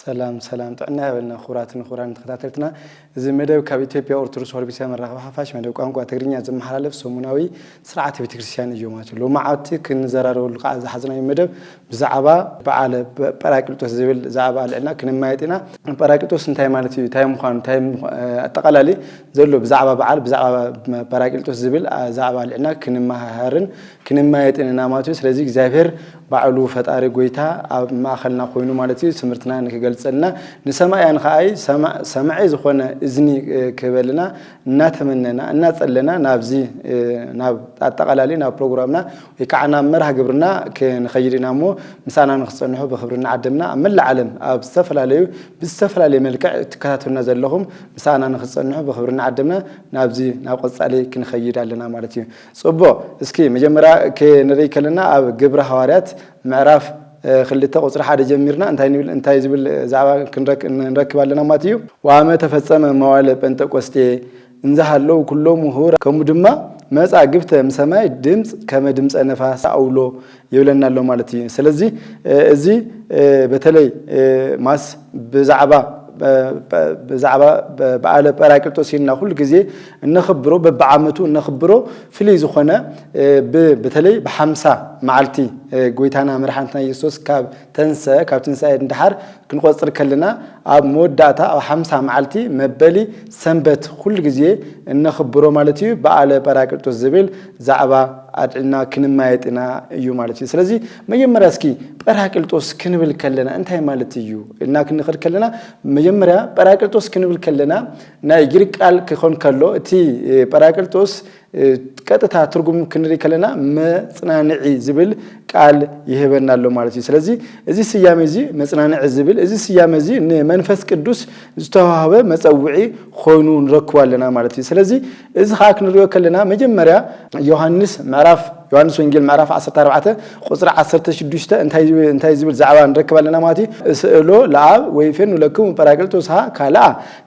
سلام تعنا قبلنا خوران تخطاتلتنا إذا مدى كاب إثيوبيا أرثوذكس هربيسيا من رغبة حفاش مدى قانقوا تغرينيا زم حلالف سومناوي سرعة بتكريستيان يومات لو ما عادتي كن زرارو القاعدة حزنا مدى بزعبا بعلى باراكلتوس زبل زعبا لنا كن مايتنا باراكلتوس انتهي مالتي تايم خان تايم التقلالي زلو بزعبا بعل بزعبا باراكلتوس زبل زعبا لنا كن ماهرن كن مايتنا ناماتو سلازيك زافير بعلو فتاري قويتا ما خلنا خوينو مالتي سمرتنا نكجلسنا نسمع يعني خاي سمعي زخونا إذني كبلنا ناتمننا ناتسلنا نابزي ناب التقلالي ناب برنامجنا يكعنا مرح جبرنا كنخيرنا مو مسانا نخصناه بخبرنا عدمنا من العالم بالسفر عليه ملك تكاتنا زلهم مسانا نخصناه بخبرنا عدمنا نابزي نابقص عليه كنخير لنا مالتي صبوا اسكي مجمرة كنريك لنا أو جبر حوارات معرف خليته قصر حد جميرنا انتهي زبل زعبا نركب لنا ماتيو وعما تفصم موالب انت قستي انزحلو كلهم مهور كمدما مسا جبت مسماي دمص كما دمص نفاس اولو يولنا له مالتي سلازي ازي بتلي ماس بزعبا بعلى باراكلتوسينا كل جزء نخبره ببعمته نخبره في اللي زخنا بتلي بحمسة معلتي قويتنا مرحنتنا يسوس كاب تنسى اندحر كنقصر كلنا اب موداتا او حمسة معلتي مبلي سنبت كل جزء نخبره مالتي بعلى باراكلتوس زبل زعبا عدنا كنمايتنا يو مالتي سلازي مجمرا اسكي باراكلتوس كنبل كلنا انتي مالتي يو إننا كنخر كلنا مجمرا باراكلتوس كنبل كلنا ناي غريك قال كخون كلو تي باراكلتوس ቀጥታ ትርጉም ክንሪ ከለና መጽናንዒ ዝብል ቃል ይሄበናል ማለት ነው ስለዚህ እዚህ ስያሜ እዚህ መጽናንዒ ዝብል እዚህ ስያሜ እዚህ መንፈስ ቅዱስ ዝተዋሃበ መጸውዒ ሆይኑ እንረክዋለና ማለት ነው ስለዚህ እዚህ ሀክንሪዮ ከለና መጀመሪያ ዮሐንስ ወንጌል ምዕራፍ 14 ቁጥር 16 እንታይ ዝብል ዛዕባ እንረክባለና ማለት ስእሎ ለአብ ወይፈን ለክሙ ጰራቅሊጦስ ካላ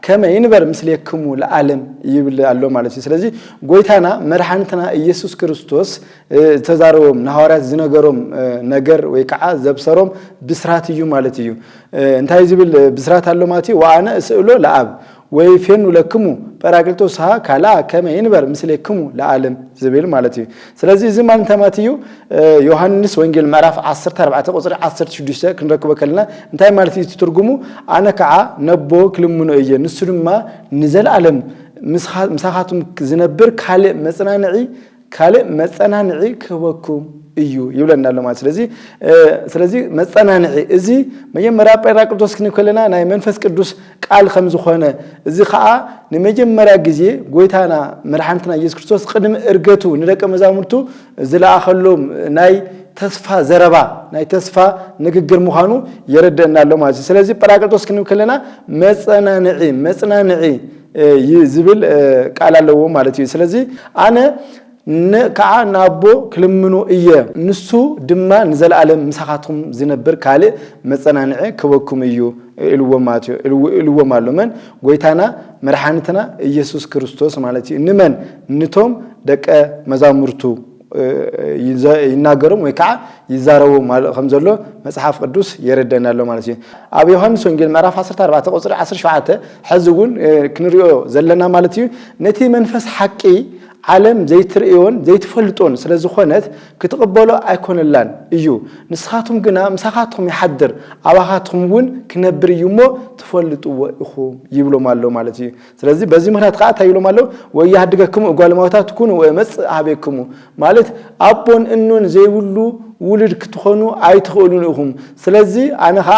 ከመ ይንበር ምስሌክሙ ለዓለም ይብል አሎ ማለት ነው ስለዚህ ጎይታና መድኃኒትና ኢየሱስ ክርስቶስ ተዛረዎም ናሐዋርያት ዝነገሮም ነገር ወይ ከዓ ዘብሰሮም ብስራት እዩ ማለት እዩ እንታይ ዝብል ብስራት አሎ ማለት ወአነ ስእሎ ለአብ ወይፈን ለክሙ ጰራቅሊጦስ ካላ ከመ ይንበር ምስሌክሙ ለዓለም ዝብል ማለት እዩ ስለዚህ እዚ ማለት ተማቲዩ ዮሐንስ ወንጌል ምዕራፍ 14 ቁጥር 16 ክንረክበ ከለና እንታይ ማለት እዩ ትርጉሙ አነ ከዓ ነቦ ክልሙኖ እየ ንሱ ድማ ንዘላለም مساحاتهم زنبر كله مصنانعي كوكم እዩ ይብለና ነው ማለት ስለዚህ መጽናንዒ እዚ መጀመሪያ ጰራቅሊጦስ ከለና ናይ መንፈስ ቅዱስ ቃል ከም ዝኾነ እዚ ከዓ ንመጀመሪያ ጊዜ ጎይታና መድኃኒትና ኢየሱስ ክርስቶስ ቅድም እርገቱ ንደቀ መዛሙርቱ ዝላአኸሎም ናይ ተስፋ ዘረባ ናይ ተስፋ ንግግር ምዃኑ ይረዳናል ማለት ስለዚህ ጰራቅሊጦስ ከለና መጽናንዒ ይዝብል ቃል አለው ማለት እዩ ስለዚህ አነ ከዓ ናቦ ክልምኖ እየ ንሱ ድማ ንዘላለም ምሳኻቱም ዝነብር ካለ መጽናንዒ ክወኩም እዩ ኢልዎ ማለመን ጎይታና መድኃኒትና ኢየሱስ ክርስቶስ ማለት እዩ ንመን ንቶም ደቀ መዛሙርቱ ይናገሩም ወይ ከዓ ይዛረቡ ከም ዘሎ መጽሐፍ ቅዱስ ይረዳናል ማለት እዩ ኣብ ዮሐንስ ወንጌል ምዕራፍ 14 ቁጥር 17 ሕዝውን ክንሪኦ ዘለና ማለት እዩ ነቲ መንፈስ ሓቂ ዓለም ዘይትርእዮን ዘይትፈልጦን ስለዝኾነት ክትቀበሎ ኣይኮነላን እዩ ንስኻቱም ግና ምሳኻቱም ይሓድር ኣባኻቱም ውን ክነብር እዩሞ ትፈልጥዎ ኢኹም ይብሎም ኣሎ ማለት እዩ ስለዚህ በዚህ ምክንያት ከዓ ታይብሎም ኣሎ ወያድገክሙ እጓልማውታት ትኩኑ ወመጽእ ሃቤክሙ ማለት አቦን እኑን ዘይብሉ ውልድ ክትኾኑ ኣይትኽእሉን ኢኹም ስለዚህ ኣነኻ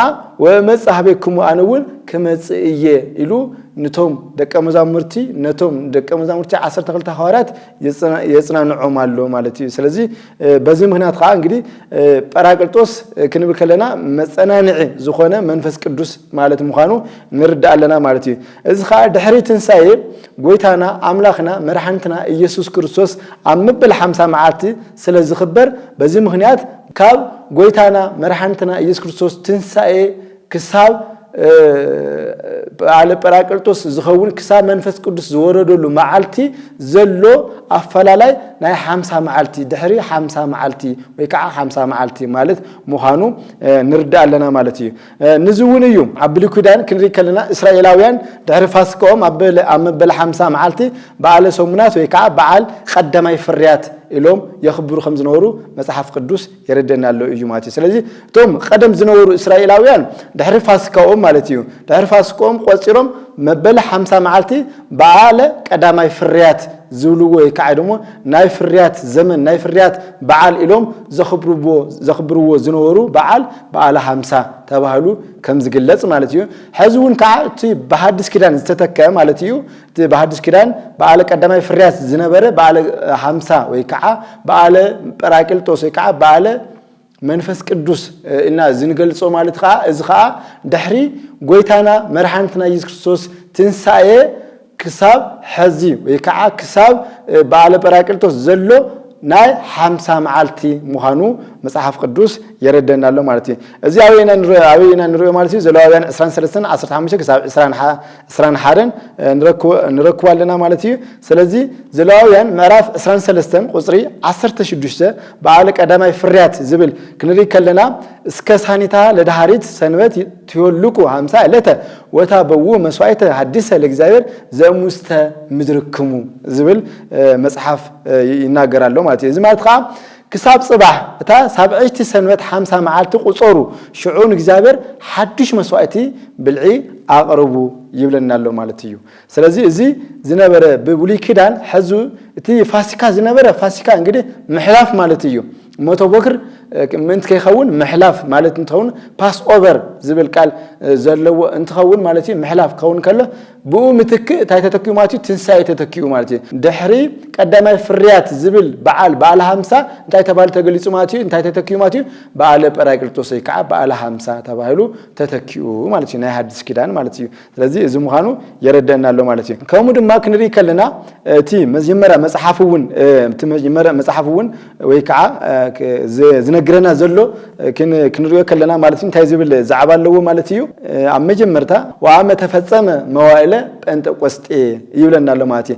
ወመጽእ ሃቤክሙ ኣነውን ከመጽእ እየ ኢሉ ነቶም ደቀ መዛሙርቲ 12 ሐዋርያት የጽናንዑም አሎ ማለት እዩ ስለዚህ በዚህ ምክንያት ከዓ እንግዲህ ጰራቅሊጦስ ክንብል ከለና መጽናንዒ ዝኾነ መንፈስ ቅዱስ ማለት ምዃኑ ንርዳአለና ማለት እዩ እዚ ከዓ ድሕሪ ትንሳኤ ጎይታና አምላኽና መድኃኒትና ኢየሱስ ክርስቶስ ኣብ መበል 50 መዓልቲ ስለዝኽበር በዚህ ምክንያት ካብ ጎይታና መድኃኒትና ኢየሱስ ክርስቶስ ትንሳኤ ክሳብ على براكلتوس زخون كساب منفس قدس زوردلو معلتي زلو أفلالاي ناي 5 معلتي دحري 5 معلتي ويكع 5 معلتي مالت مخانو نردع لنا مالتي نزون يوم عبلو كدان كنري كلنا إسرائيلاويان دحري فاسكوم أمبل 5 معلتي بعل سومنات ويكع بعل خدماي فريات إلهم يخبروا 5 نورو مصحف قدوس يردنا له إجماعتي سلازي توم قدم زنورو إسرائيلاويان دحري فاسكوم مالتيو دحري فاسكوم قصيرهم مبل 5 معلتي بعل قدماي فريات زولو يكعدمو ناي فريات زمن ناي فريات بعل إلهم زخبروا زنورو بعل 5 تباهلو كم زقلت مالتيو حزون كعتي بحدث كدان استتكى مالتيو تي بحدث كدان بعل قدماي فريات زنبره بعل 5 ويكعا بعل براكلتوس ويكعا بعل منفس قدوس إلنا زنقلصو مالتخا إزخا دحري قويتانا مرحانتنا يسوع كريستوس تنسايه كساب حزي ويكعا كساب بعل براكلتوس زلو ناي 5 معلتي مخانو مصحف قدوس يردنا له مالتي ازي اوينا نرو مالتي زلاويان 23 15 كساب 20 حارن نركوا لنا مالتي سلازي زلاويان معراف 23 قصري 16 بعل قدماي فريات زبل كنري كلنا اسك سانيتا لدهاريت سنبت تيولكو 50 لته وتابو مسوايته حديثه لእግዚአብሔር ዘሙስተ ምድርክሙ ዝብል መጽሐፍ ይናገራል ማለት እዚ ማለት كساب صباح تا 7 سنوات 5 معالت قصورو شعون እግዚአብሔር حدش مسوائتي بالعي اقربو يبلنا له مالتيو ስለዚህ እዚ ዝነበረ በብሉይ ኪዳን حزو እቲ ፋሲካ ዝነበረ ፋሲካ እንግዲህ ምሕላፍ ማለትዩ ሞቶ በክር ምንት ከይኸውን ምሕላፍ ማለት እንትኸውን ፓስ ኦቨር ዝብል ቃል ዘለዎ እንትኸውን ማለት ምሕላፍ ከውን ከለ ብኡ ምትክ ታይ ተተኪዩ ማለት ትንሳኤ ተተኪዩ ማለት ድሕሪ ቀዳማይ ፍርያት ዝብል በዓል 50 እንታይ ተባለ ተገሊጹ ማለት እንታይ ተተኪዩ ማለት በዓለ ጰራቅሊጦስ ይከዓ በዓለ 50 ተባሂሉ ተተኪዩ ማለት ናይ ሐዲስ ኪዳን ማለት ስለዚህ እዚ ምኻኑ የረዳናሎ ማለት ከሙ ድማ ክንሪ ከለና እቲ መጀመሪያ መጽሐፉን ወይ ከዓ ዝነግረና ዘሎ ክንሪዮ ከለና ማለት እንታይ ዝብል ዛዕባ ኣለዎ ማለት እዩ ኣብ መጀመርታ ወአመ ተፈጸመ መዋዕለ ጴንጤቆስጤ ይብለናል ማለት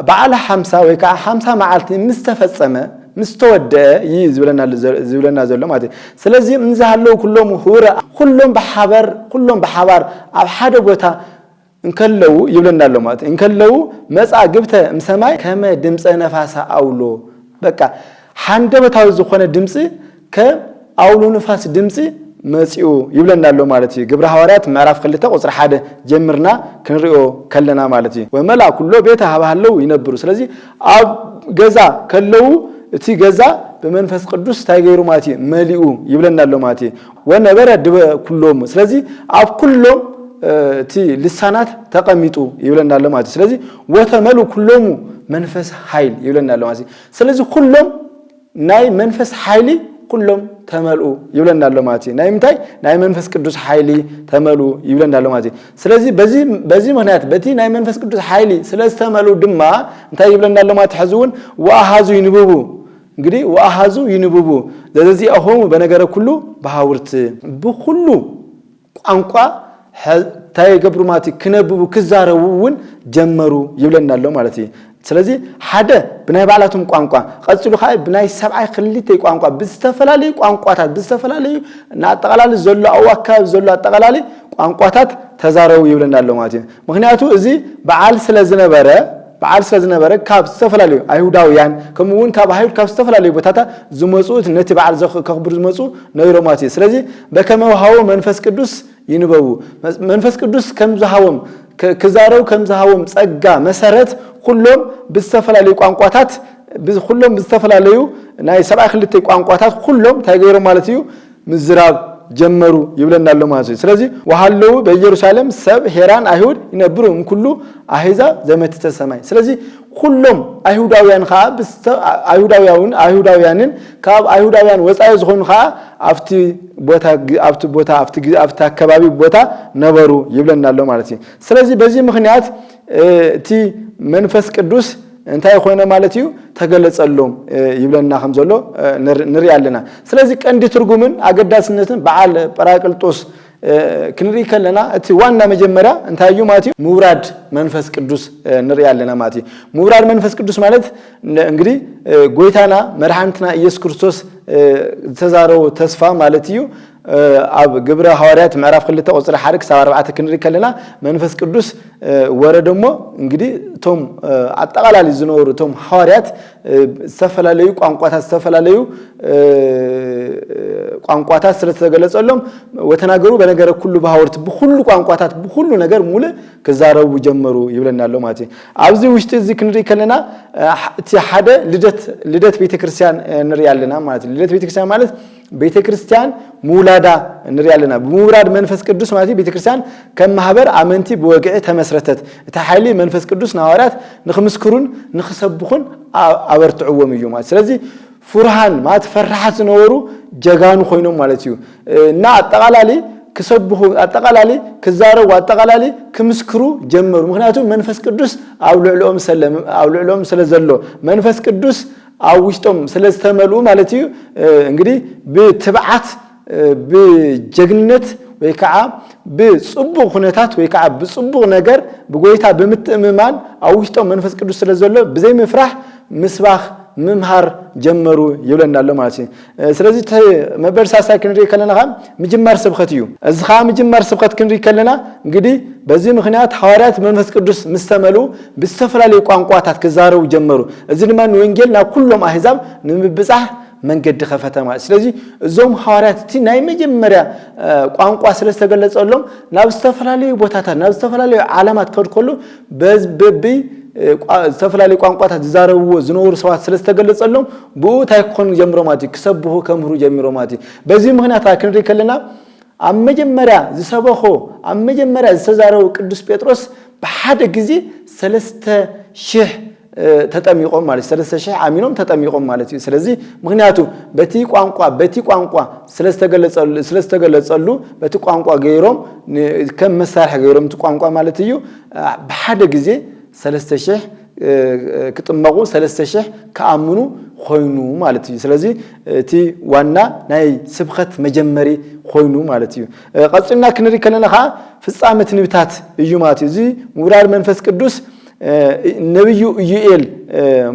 በዓለ 50 ወይ ከዓ 50 መዓልቲ ምስተፈጸመ ምስተወደ ይዝብለናል ዘሎ ማለት ስለዚህ እንዛለው ኩሎም ሁረ ኩሎም በሐባር ኣብ ሓደ ቦታ እንከለው ይብለናል ማለት እንከለው መጻ ግብተ ምሰማይ ከመ ድምጸ ነፋሳ አውሎ በቃ ሓንደበታው ዝኾነ ድምጽ ከአውሎ ነፋስ ድምጽ መጽኡ ይብለናል ማለት ግብረ ሐዋርያት ምዕራፍ 2 ቁጥር 1 ጀምርና ክንሪኦ ከለና ማለት ወመላ ኩሎ ቤተ ሀባለው ይነብሩ ስለዚህ አብ ገዛ ከለው እቲ ገዛ በመንፈስ ቅዱስ ታይገሩ ማለት መሊኡ ይብለናል ማለት ወነበረ ድበ ኩሎም ስለዚህ አብ ኩሎም እቲ ልሳናት ተቀሚጡ ይብለናል ማለት ስለዚህ ወተመሉ ኩሎም መንፈስ ኃይል ይብለናል ማለት ስለዚህ ኩሎም ናይ መንፈስ ኃይሊ ኩሎም ተመልኡ ይብለናል ማለት ናይ ምታይ ናይ መንፈስ ቅዱስ ኃይሊ ተመሉ ይብለናል ማለት ስለዚህ በዚህ ምክንያት በቲ ናይ መንፈስ ቅዱስ ኃይሊ ስለስተመሉ ድማ እንታይ ይብለናል ማለት ሐዙን ወአሃዙ ይንብቡ እንግዲህ ወአሃዙ ይንብቡ ስለዚህ አሁን በነገረ ሁሉ በሐውርት በሁሉ ቋንቋ ታይገብሩ ማለት ክነብቡ ክዛረቡውን ጀመሩ ይብለናል ማለት ስለዚህ ሓደ ብናይ ባላቱም ቋንቋ ቀጽሉ ኻይ ብናይ ሰብዓይ ክልተ ቋንቋ ብስተፈላለዩ ቋንቋታት ብስተፈላለዩ ናጠቃላል ዘሎ አዋካብ ዘሎ አጠቃላል ቋንቋታት ተዛረው ይብለናል ማለት ምክንያቱ እዚ በዓል ስለዝነበረ ካብ ስተፈላለዩ አይሁዳውያን ከመውን ካብ አይሁድ ካብ ስተፈላለዩ ቦታታ ዝመጹት ነቲ በዓል ከኽብሩ ዝመጹ ነይሮ ማለት ስለዚህ በከመው ሃው መንፈስ ቅዱስ ይንበቡ መንፈስ ቅዱስ ከምዝሃወም ከዛረው ከምዝሃወም ጸጋ መሰረት ሁሉም በስተፈላለዩ ቋንቋታት ሁሉም በስተፈላለዩ ናይ 72 ቋንቋታት ሁሉም ታይገሩ ማለት እዩ ምዝራብ ጀመሩ ይብለናል ማለት ስለዚህ ወሃለው በኢየሩሳሌም ሰብ ሄራን አይሁድ ይነብሩ እንኩሉ አህዛብ ዘመትተ ሰማይ ስለዚህ ሁሉም አይሁዳውያን አይሁዳውያንን ካብ አይሁዳውያን ወጻይ ዝኾኑ አፍቲ ቦታ አፍቲ አካባቢ ቦታ ነበሩ ይብለናል ማለት ስለዚህ በዚህ ምክንያት እቲ መንፈስ ቅዱስ እንታይ ሆነ ማለት እዩ ተገለጸሎም ይብለና ከምዘሎ ንሪ ያለና ስለዚህ ቀንዲ ትርጉምን አገዳስነትን በዓል ጰራቅሊጦስ ክንሪ ከለና እቲ ዋና መጀመሪያ እንታዩ ማለት ምውራድ መንፈስ ቅዱስ ንሪያለና ማለት ምውራድ መንፈስ ቅዱስ ማለት እንግዲህ ጎይታና መድኃኒትና ኢየሱስ ክርስቶስ ተዛረው ተስፋ ማለት እዩ ኣብ ግብረ ሐዋርያት ምዕራፍ 2 ቁጥር 1 እስከ 4 ክንሪ ከለና መንፈስ ቅዱስ ወረደሞ እንግዲህ ቶም አጠቃላሊ ዝኖሩ ቶም ሐዋርያት ተፈላላዩ ቋንቋታት ስለተገለጸሎም ወተናገሩ በነገረ ሁሉ ባወርት በሁሉ ቋንቋታት በሁሉ ነገር ሙሉ ከዛረው ጀመሩ ይብለናል ማለት ኣብዚ ውሽጥ እዚ ክንሪ ከለና እቲ ሓደ ልደት ቤተክርስቲያን ንሪያለና ማለት ልደት ቤተክርስቲያን ማለት ቤተክርስቲያን ሙላዳ ንሪያለና በሙራድ መንፈስ ቅዱስ ማለት ቤተክርስቲያን ከማህበር አመንቲ በወግዕ ተመስረተት እቲ ኃይሊ መንፈስ ቅዱስ ናዋራት ንخمስክሩን ንخሰብኹን አበርትዑዎም እዩ ማለት ስለዚህ ፍርሃን ማለት ፈርሃት ነወሩ ጀጋኑ ኮይኖም ማለት እዩ እና አጠቃላሊ ከሰብኹ አጠቃላሊ ከዛረው አጠቃላሊ ከመስክሩ ጀመሩ ምክንያቱም መንፈስ ቅዱስ አውልዕሎም ስለዘሎ መንፈስ ቅዱስ አውሽቶም ስለስተመሉ ማለት እዩ እንግዲህ በትብዓት በጀግንነት ወይከዓ በጽቡቅ ሁኔታት ወይከዓ በጽቡቅ ነገር በጎይታ በመተማመን አውሽቶም መንፈስ ቅዱስ ስለዘሎ በዘይ መፍራህ ምስባህ መምሃር ጀመሩ ይብለናል ማለት ነው ስለዚህ መበርሳሳ ክንሪ ከለና መጀመር ስብከት እዩ እዝኻ መጀመር ስብከት ክንሪ ከለና እንግዲህ በዚህ ምክንያት ሐዋርያት መንፈስ ቅዱስ መስተመሉ በስተፈላላይ ቋንቋታት ከዛረው ጀመሩ እዚህ ማን ወንጌልና ሁሉም አህዛብ ንምብጻህ መንገድ ከፈተ ማለት ስለዚህ እዞም ሐዋርያት እቲ ናይ መጀመሪያ ቋንቋ ስለተገለጸሎም ናብ በስተፈላላይ ቦታታት ናብ በስተፈላላይ ዓለማት ከድኮሉ በብ ተፈላላይ ቋንቋታት ዛረው ዝኖሩ ሰዋት ስለተገለጸሎም ቦታይ ኮን ጀምሮ ማለት ከሰብሁ ከምሩ ጀምሮ ማለት በዚህ ምክንያት ክንሪ ከለና አመጀመሪያ ዝሰበኹ አመጀመሪያ ዝተዛረው ቅዱስ ጴጥሮስ በሓደ ጊዜ 3000 ተጠሚቆም ማለት 3000 አሚኖም ተጠሚቆም ማለት ስለዚህ ምክንያቱ በቲ ቋንቋ ስለተገለጸሉ በቲ ቋንቋ ገይሮም ከመሳርሕ ገይሮም ቲ ቋንቋ ማለት እዩ በሓደ ጊዜ 3000 ከጥመቁ 3000 ከአምኑ ሆይኑ ማለት እዩ ስለዚህ እቲ ዋና ናይ ስብከት መጀመሪ ሆይኑ ማለት እዩ ቀጽና ክንሪ ከለና ፍጻመት ንብታት እዩ ማለት እዩ እዚ ሙራድ መንፈስ ቅዱስ ነብዩ ኢዩኤል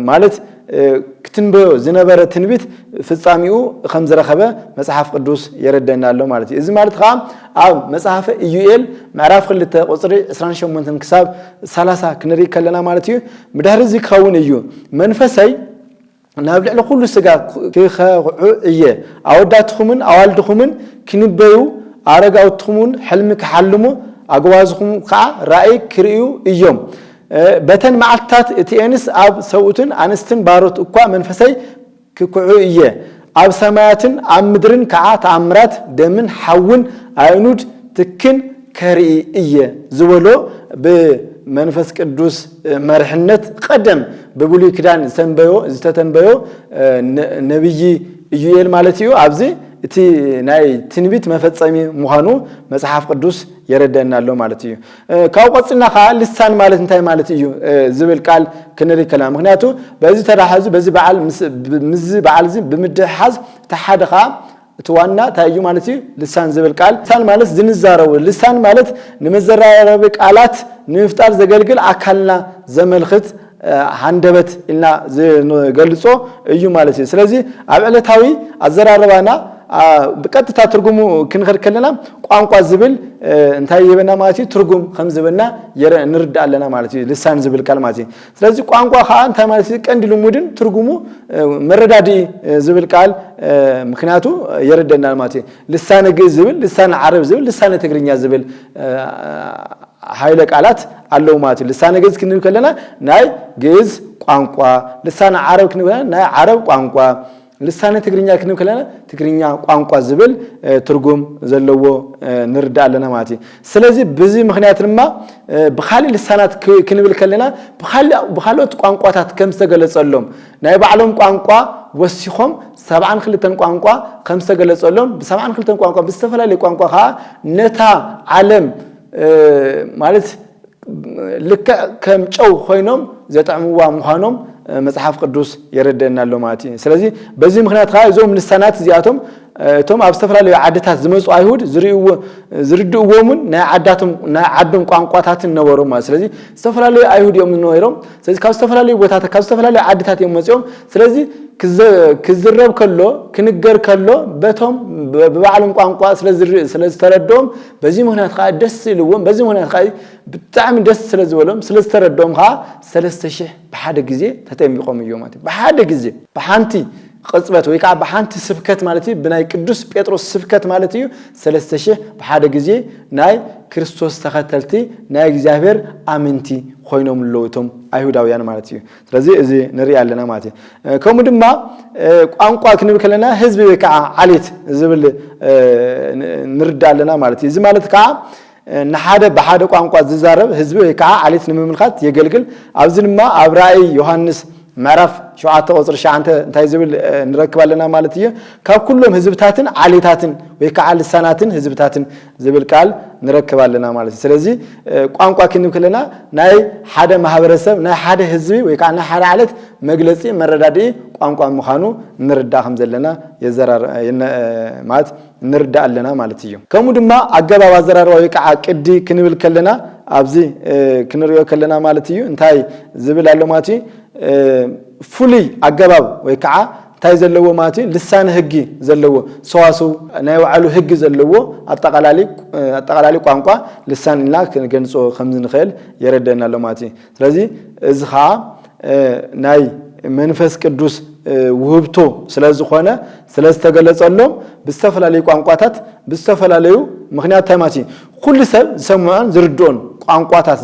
ማለት ክትንበዮ ዝነበረ ትንቢት ፍጻሚኡ ከም ዝረከበ መጽሐፍ ቅዱስ ይረዳናል ማለት እዩ እዚ ማለት ኣብ መጽሐፈ ኢዩኤል ምዕራፍ 2 ቁጥር 28 ክሳብ 30 ክንሪ ከለና ማለት እዩ ምድህር እዚ ከውን እዩ መንፈሳይ ናብ ልዕሊ ኩሉ ስጋ ክኸዑ እየ አወዳትኹምን አዋልድኹምን ክንበዩ አረጋውትኹምን ሕልም ክሐልሙ አግዋዝኹም ከዓ ራእይ ክርእዩ እዮም በተን ማዓልታት እቲኤንስ ኣብ ሰውትን አንስትን ባሮት እኳ መንፈሳይ ክኩዑ እየ ኣብ ሰማያትን ኣብ ምድርን ከዓ ተአምራት ደምን ሓውን አይኑድ ትክን ከርኢ እየ ዝበሎ በመንፈስ ቅዱስ መርሕነት ቀደም በብሉይ ኪዳን ዝተተንበዮ ነብይ ኢዩኤል ማለት እዩ ኣብዚ እቲ ናይ ትንቢት መፈጸሚ ምዃኑ መጽሐፍ ቅዱስ ይረዳናል ማለት እዩ ካው ቆጽና ልሳን ማለት እንታይ ማለት እዩ ዝብል ቃል ክንሪ ከላም ምክንያቱ በዚህ ተራሐዙ በዚህ በዓል ብምድሓዝ ተሓደኻ ተዋና ታዩ ማለት እዩ ልሳን ዝብል ቃል ልሳን ማለት ዝንዛረው ልሳን ማለት ንመዘራረብ ቃላት ንምፍጣር ዘገልግል አካልና ዘመልክት ሃንደበት ኢልና ዝገልጾ እዩ ማለት እዩ ስለዚህ ኣብ ዕለታዊ አዘራረባና በቀጥታ ትርጉሙ ክንከርከለና ቋንቋ ዝብል እንታይ ይበና ማለት እዩ ትርጉም ከም ዝብልና ንርዳአለና ማለት እዩ ልሳን ዝብል ቃል ማለት እዩ ስለዚህ ቋንቋ እንታይ ማለት እዩ ቀንዲ ልሙድን ትርጉሙ መረዳዲ ዝብል ቃል ምክንያቱ ይረዳናል ማለት እዩ ልሳን ግዕዝ ዝብል ልሳን ዓረብ ዝብል ልሳን ትግርኛ ዝብል ኃይለ ቃላት አለው ማለት እዩ ልሳን ግዕዝ ክንብል ከለና ናይ ግዕዝ ቋንቋ ልሳን ዓረብ ክንብል ከለና ናይ ዓረብ ቋንቋ ልሳነ ትግርኛ ክንብል ከለና ትግርኛ ቋንቋ ዝብል ትርጉም ዘለዎ ንርዳአለና ማለት እዩ ስለዚህ በዚህ ምክንያት ድማ በኻሊ ልሳናት ክንብል ከለና በኻሎት ቋንቋታት ከም ዝተገለጸሎም ናይ ባዕሎም ቋንቋ ወሲኾም 72 ቋንቋ ከም ዝተገለጸሎም በ72 ቋንቋ በስተፈላላይ ቋንቋ ነታ ዓለም ማለት ልክ ከም ጨው ኮይኖም ዘጣዕምዋ ምዃኖም መጽሐፍ ቅዱስ ይረዳናል ማለት እዩ ስለዚህ በዚህ ምክንያት እዞም ልሳናት እዚአቶም እቶም ኣብ ዝተፈላለዩ ዓድታት ዝመጹ አይሁድ ዝርድእዎምን ናይ ዓዶም ቋንቋታትን ነበሩ ማለት ስለዚ ዝተፈላለዩ አይሁድ እዮም ነይሮም ስለዚ ካብ ዝተፈላለዩ ቦታታት ካብ ዝተፈላለዩ ዓድታት እዮም መጽኦም ስለዚ ክዝረብ ከሎ ክንገር ከሎ በቶም በባዕሎም ቋንቋ ስለዚ ተረዶም በዚ ምክንያት ካ ደስ ይልዎም በዚ ምክንያት ካ ብጣዕሚ ደስ ስለዝበሎም ስለዝተረዶም ካ 3000 በሓደ ግዜ ተጠሚቆም እዮም ማለት በሓደ ግዜ በሓንቲ ቅጽበት ወይ ከዓ በሓንቲ ስብከት ማለት እዩ ብናይ ቅዱስ ጴጥሮስ ስብከት ማለት እዩ 3000 በሓደ ግዜ ናይ ክርስቶስ ተኸተልቲ ናይ እግዚአብሔር አመንቲ ኮይኖም ለውቶም አይሁዳውያን ማለት እዩ ስለዚ እዚ ንሪ ያለና ማለት እዩ ከምኡ ድማ ቋንቋ ክንብል ከለና ህዝብ ወይ ከዓ ዓሌት ዝብል ንርዳለና ማለት እዩ እዚ ማለት ከዓ ንሓደ በሓደ ቋንቋ ዝዛረብ ህዝብ ወይ ከዓ ዓሌት ንምምልኻት የገልግል ኣብዚ ድማ ኣብ ራእይ ዮሐንስ ምዕራፍ 7 ቁጥር 9 እንታይ ዝብል ንረክባለና ማለት እዩ ካብ ኩሎም ህዝብታትን ዓሌታትን ወይ ከዓ ልሳናትን ህዝብታትን ዝብል ቃል ንረክባለና ማለት እዩ ስለዚ ቋንቋ ክንብል ከለና ናይ ሓደ ማህበረሰብ ናይ ሓደ ህዝቢ ወይ ከዓ ናይ ሓደ ዓሌት መግለጺ መረዳድኢ ቋንቋ ምዃኑ ንርዳእ ከም ዘለና የዘራር ማለት ንርዳእ ኣለና ማለት እዩ ከምኡ ድማ ኣገባብ ኣዘራርባ ወይ ከዓ ቅዲ ክንብል ከለና ኣብዚ ክንሪኦ ከለና ማለት እዩ እንታይ ዝብል ኣሎ ማለት እዩ fully ኣገባብ ወይ ከዓ ታይ ዘለዎ ማለት እዩ ልሳነ ህጊ ዘለዎ ሰዋሰው ናይ ወዓሉ ህጊ ዘለዎ ኣጠቃላሊ ቋንቋ ልሳን ኢልና ክንገልጾ ከም ዝንኽእል የረደና ኣሎ ማለት እዩ ስለዚ እዚ ኻ ናይ መንፈስ ቅዱስ ውህብቶ ስለዝኾነ ስለዝተገለጸሎም ብዝተፈላለዩ ቋንቋታት ብዝተፈላለዩ ምክንያት ታይማቲ ኩሉ ሰብ ዝሰምዖን ዝርድኦን ቋንቋታት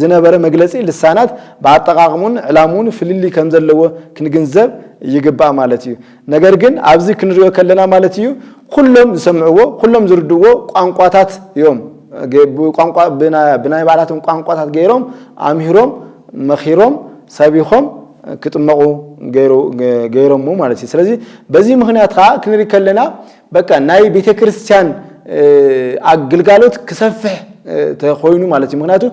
ዝነበረ መግለጺ ልሳናት በአጠቃቀሙን ዕላሙን ፍልሊ ከም ዘለዎ ክንግንዘብ ይግባእ ማለት እዩ ነገር ግን ኣብዚ ክንሪኦ ከለና ማለት እዩ ኩሎም ዝሰምዕዎ ኩሎም ዝርድዎ ቋንቋታት እዮም ቋንቋ ብናይ ባላቶም ቋንቋታት ገይሮም አምሂሮም መኺሮም ሰቢኾም ክጥመቁ ገይሮም ማለት እዩ ስለዚ በዚ ምክንያት ካ ክንሪ ከለና በቃ ናይ ቤተክርስቲያን አገልግሎት ክሰፍሕ ተኾይኑ ማለት እዩ ምክንያቱ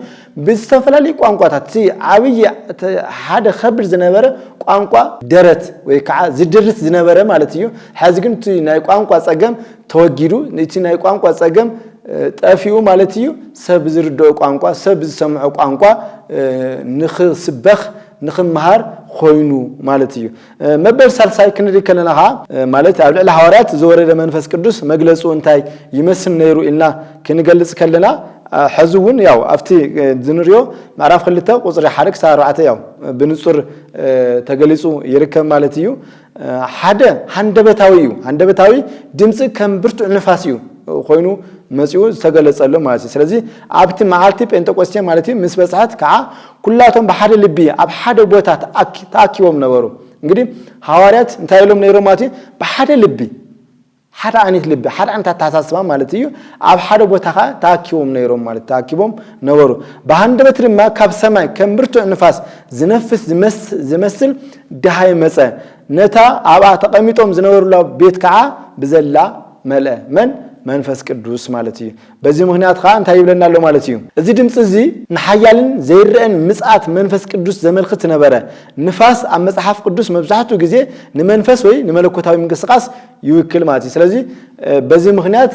ብዝተፈላለዩ ቋንቋታት ዓብይ ሓደ ኸብር ዝነበረ ቋንቋ ደረት ወይ ከዓ ዝድርት ዝነበረ ማለት እዩ ሕዚ ግን ናይ ቋንቋ ጸገም ተወጊዱ እቲ ናይ ቋንቋ ጸገም ጠፊኡ ማለት እዩ ሰብ ዝርድኦ ቋንቋ ሰብ ዝሰምዖ ቋንቋ ንኽስበኽ ንኽመሃር ኮይኑ ማለት እዩ መበል ሳልሳይ ክንሪ ከለና ማለት ኣብ ልዕሊ ሐዋርያት ዝወረደ መንፈስ ቅዱስ መግለጹ እንታይ ይመስል ነይሩ ኢልና ክንገልጽ ከለና حزون ياو أفتي زنريو معرف خلته قصر حرك صار عته ياو بنصر تجلسوا يركب مالتيو حدا هندبتاوي دمس كم برت نفاسيو خوينو مسيو تجلس الله مالتي سلزي أبتي معالتي أنت قصتي مالتي مسبسات كع كلاتهم بحر اللبية أب حدا بوتات تأكيوم نورو نقولي حوارات نتايلهم نيرو مالتي بحر اللبي حدا عنيت لبي حدا أنت تحسسوا مالتيو أب حدا بوتها تأكيوم نيرو مالتي تأكيوم نورو بهندبت ما كاب سماء كم برتو نفاس زنفس زمسل دهاي مسا نتا أبا تقميتهم زنورو لا بيت كع بزلا ملأ من منفس قدوس مالتي بزي مهنيات خان تايبلنا له مالتيو ازي دمص ازي نحيالن زيرن مسعات منفس قدوس زملخت نبره نفاس ام مصحف قدوس مبزحتو غزي نمنفس وي نملكوتاوي منقسقاس يوكل مالتي ስለዚህ በዚህ ምክንያት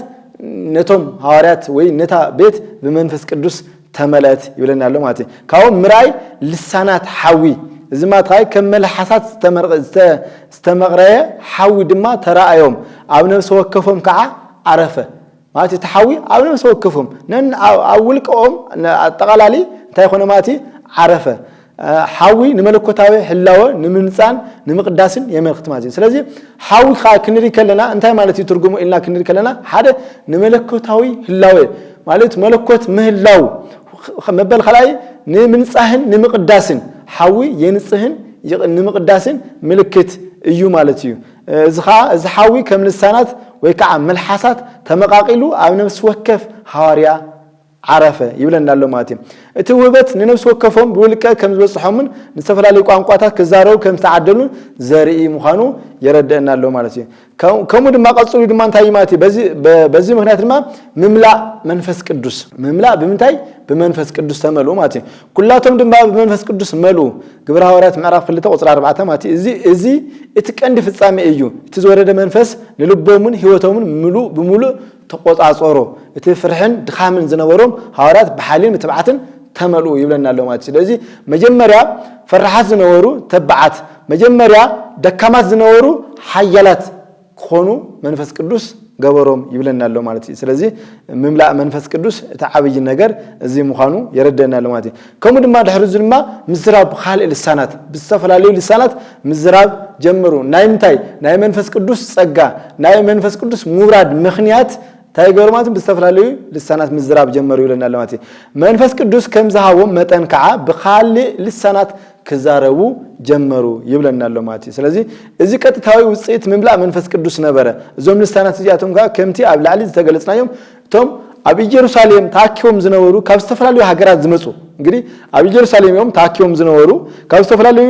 ነቶም ሐዋርያት ወይ ነታ ቤት በመንፈስ ቅዱስ ተመላት ይብለናል ማለት ነው ካው ምራይ ልሳናት ሐዊ ዝማታይ ከመልሐሳት ተመቅረየ ሐዊ ድማ ተራአዮም አብነብስ ወከፎም ከዓ عرفه ما تتحوي أو نفس وقفهم نن أولكم التقلالي تايخون ماتي عرفه حوي نملكوتاوي حلاوه نمنسان نمقداسن يملكت مازين سلازي حوي خا كنري كلنا انتي مالتي ترجمو إلا كنري كلنا حدا نملكوتاوي حلاوه مالت ملكوت مهلاو مبل خلاي نمنساهن نمقداسن حوي ينسهن نمقداسن ملكت ايو مالتيو زحاوي كم لسانات ويكع ملحسات تمقاقلو او نفس وكف حواريا عرفه يبلن دالو ماتي اتوهبت ننفس وكفهم بولك كم بصحهم نستفلا لي ቋንቋታት كزارو كم تعدلون زري مخانو يردنا له مالتي كم دما قصلوا دما انتي ماتي بزي مخنيات دما مملا منفس قدوس مملا بمنتاي بمنفس قدوس تملو ماتي كلاتهم دما بمنفس قدوس ملو ግብረ ሐዋርያት ምዕራፍ 2 ቁጥር 4 ማቲ እዚ እትቀንድ ፍጻሜ እዩ እትዝወረደ መንፈስ ለልቦሙን ህይወቶሙን ሙሉ በሙሉ ተቆጣጣሮ እትፍርህን ድኻምን ዝነበሮም ሐዋርያት በሐሊን ተባዓትን ተመሉ ይብለናል ማለት ስለዚህ መጀመሪያ ፈርሃት ዝነበሩ ተባዓት መጀመሪያ ደካማት ዝነበሩ ሐያላት ሆኑ መንፈስ ቅዱስ ገበሮም ይብለናል ማለት ስለዚህ መምላ መንፈስ ቅዱስ ተዓብይ ነገር እዚ መኻኑ ይረደናል ማለት ከሙ ድማ ድሕርዙ ድማ ምዝራብ ኻል ልሳናት ብስተፈላልዩ ልሳናት ምዝራብ ጀምሩ ናይምታይ ናይ መንፈስ ቅዱስ ጸጋ ናይ መንፈስ ቅዱስ ሙራድ ምኽንያት ታይገርማት ብስተፈላልዩ ልሳናት ምዝራብ ጀምሩ ይብለናል ማለት መንፈስ ቅዱስ ከምዛሃቦም መጠን ከዓ በኻል ልሳናት ከዛረቡ ጀመሩ ይብለናል ማለት ስለዚህ እዚ ቀጥታዊ ውጽኢት መምላ መንፈስ ቅዱስ ነበረ ዞም ልሳናት እዚያቶም ጋር ከምቲ አብላሊ ተገለጽናዮም ቶም አብ ኢየሩሳሌም ታኪዮም ዝነበሩ ካብስተፈላልዩ ሀገራት ዝመጹ እንግዲህ አብ ኢየሩሳሌምም ታኪዮም ዝነበሩ ካብስተፈላልዩ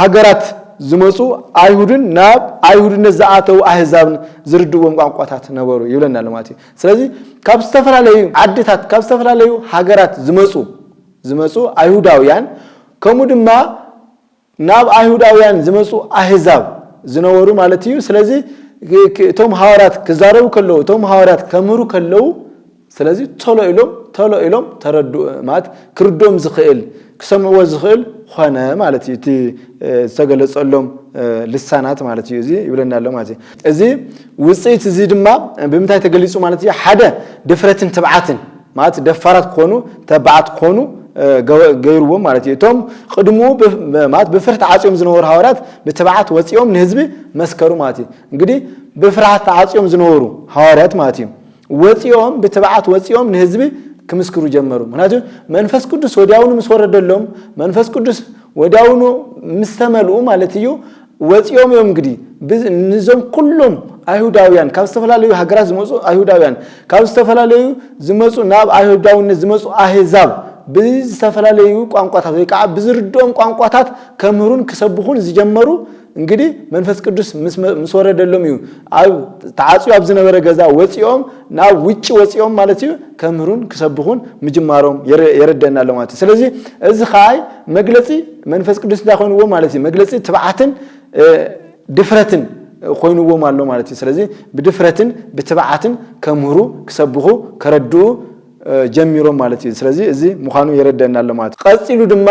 ሀገራት ዝመጹ አይሁድን ናብ አይሁድነት ዘአተው አህዛብን ዝርድዎም ቋንቋታት ነበሩ ይብለናል ማለት ስለዚህ ካብስተፈላልዩ አድታት ካብስተፈላልዩ ሀገራት ዝመጹ አይሁዳውያን ከሙ ድማ ናብ አይሁዳውያን ዝመጹ አህዛብ ዝነበሩ ማለት እዩ ስለዚህ ቶም ሐዋርያት ከዛረቡ ከለው ቶም ሐዋርያት ከመሩ ከለው ስለዚህ ቶሎ ኢሎም ተረዱ ማለት ክርዶም ዝኽእል ክሰምዕዎ ዝኽእል ኾነ ማለት እዩ እቲ ተገለጸሎም ልሳናት ማለት እዩ እዚ ይብለናል ማለት እዚ ውጽኢት እዚ ድማ ብምንታይ ተገሊጹ ማለት እዩ ሓደ ድፍረትን ተባዓትን ማለት ደፋራት ኮኑ ተባዓት ኮኑ ገይሩዎም ማለት እዩ ቶም ቅድሙ ማለት በፍርሃት ዓጽዮም ዝነበሩ ሐዋርያት በተባዓት ወጽዮም ለህዝብ መስከሩ ማለት እዩ እንግዲህ በፍርሃት ዓጽዮም ዝነበሩ ሐዋርያት ማለት እዩ ወጽዮም በተባዓት ወጽዮም ለህዝብ ከመስከሩ ጀመሩ ምክንያቱም መንፈስ ቅዱስ ወዲያውኑ መስወረደሎም መንፈስ ቅዱስ ወዲያውኑ ምስተመልኡ ማለት እዩ ወጽዮም እንግዲህ ንዞም ኩሎም አይሁዳውያን ካብስተፈላልዩ ሀገራት ዝመጹ አይሁዳውያን ካብስተፈላልዩ ዝመጹ ናብ አይሁዳውነት ዝመጹ አህዛብ ብዝተፈላልዩ ቋንቋታት ወይ ከዓ ብዝርዶም ቋንቋታት ከምህሩን ከሰብኹን ዝጀመሩ እንግዲህ መንፈስ ቅዱስ መስወረደሎም እዩ አብ ተዓጽዩ አብ ዝነበረ ገዛ ወጽዮም ናብ ውጭ ወጽዮም ማለት እዩ ከምህሩን ከሰብኹን ምጅማሮም ይረደናል ማለት ስለዚህ እዚ ኻይ መግለጺ መንፈስ ቅዱስ እንዳኾንዎ ማለት እዩ መግለጺ ተባዓትን ድፍረትን ኾይንዎ ማለት እዩ ስለዚህ ብድፍረትን ብተባዓትን ከምህሩ ከሰብኹ ከረዱ ጀሚሮ ማለት እዩ ስለዚህ እዚ ሙኻኑ ይረደናል ማለት ቀጽሉ ድማ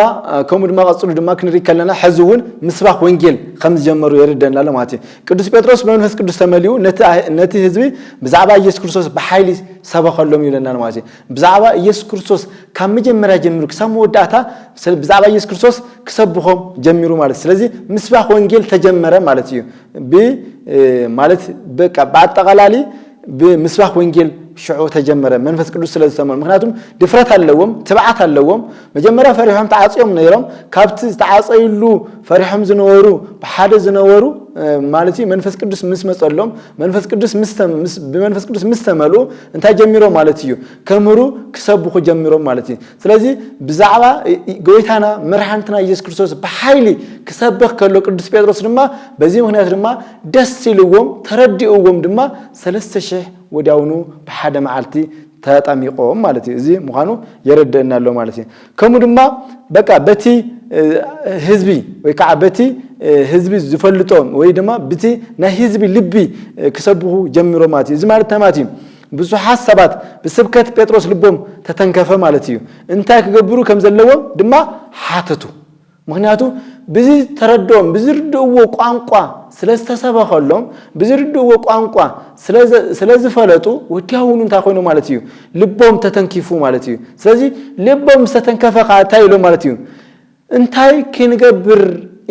ከሙ ድማ ቀጽሉ ድማ ክንሪ ከለና ሕዝውን ምስባኽ ወንጌል ከም ዝጀመሩ ይረደናል ማለት ቅዱስ ጴጥሮስ መንፈስ ቅዱስ ተመሊኡ ነቲ ህዝቢ ብዛዕባ ኢየሱስ ክርስቶስ በኃይል ሰበኸሎም ይለናል ማለት ብዛዕባ ኢየሱስ ክርስቶስ ካብ መጀመሪያ ጀሚሩ ክሳብ መወዳእታ ብዛዕባ ኢየሱስ ክርስቶስ ክሰብኾም ጀሚሩ ማለት ስለዚህ ምስባኽ ወንጌል ተጀመረ ማለት እዩ ማለት በቃ በአጠቃላሊ በምስባኽ ወንጌል ሽዑ ተጀመረ መንፈስ ቅዱስ ስለተሰመረ ምክንያቱም ድፍረት አለዎም ተባዓት አለዎም መጀመሪያ ፈሪሖም ተዓጽዮም ነይሮም ካብቲ ተዓጽይሉ ፈሪሖም ዝነበሩ በሓደ ዝነበሩ ማለት መንፈስ ቅዱስ መስመጸሎም መንፈስ ቅዱስ በመንፈስ ቅዱስ መስተመሉ እንታይ ጀሚሮ ማለት እዩ ከመሩ ክሰብኹ ጀሚሮ ማለት እዩ ስለዚህ ብዛዕባ ጎይታና መርሓንትና ኢየሱስ ክርስቶስ በኃይሊ ክሰብኽ ከሎ ቅዱስ ጴጥሮስ ድማ በዚህ ምክንያት ድማ ደስ ይልዎም ተረዲኡዎም ድማ 3000 ወዲያውኑ በሓደ መዓልቲ ተጣሚቆም ማለት እዩ እዚ ሙኻኑ ይረደናል ማለት እዩ ከሙ ድማ በቃ በቲ ህዝቢ ወይ ከዓ በቲ ህዝቢ ዝፈልጦም ወይ ድማ በቲ ናይ ህዝቢ ልቢ ክሰብኹ ጀሚሮ ማለት እዩ እዚ ማለት ተማቲ ብዙሓት ሰባት በስብከት ጴጥሮስ ልቦም ተተንከፈ ማለት እዩ እንታይ ክገብሩ ከም ዘለዎም ድማ ሓተቱ ምክንያቱ ብዙ ተረዶም ብዙርድዎ ቋንቋ ስለስተሰበኸሎም ብዙርድዎ ቋንቋ ስለዝፈለጡ ወዲያውኑ እንታይ ኮይኑ ማለት እዩ ልቦም ተተንኪፉ ማለት እዩ ስለዚህ ልቦም ተተንከፈ ካታይ ኢሎም ማለት እዩ እንታይ ክንገብር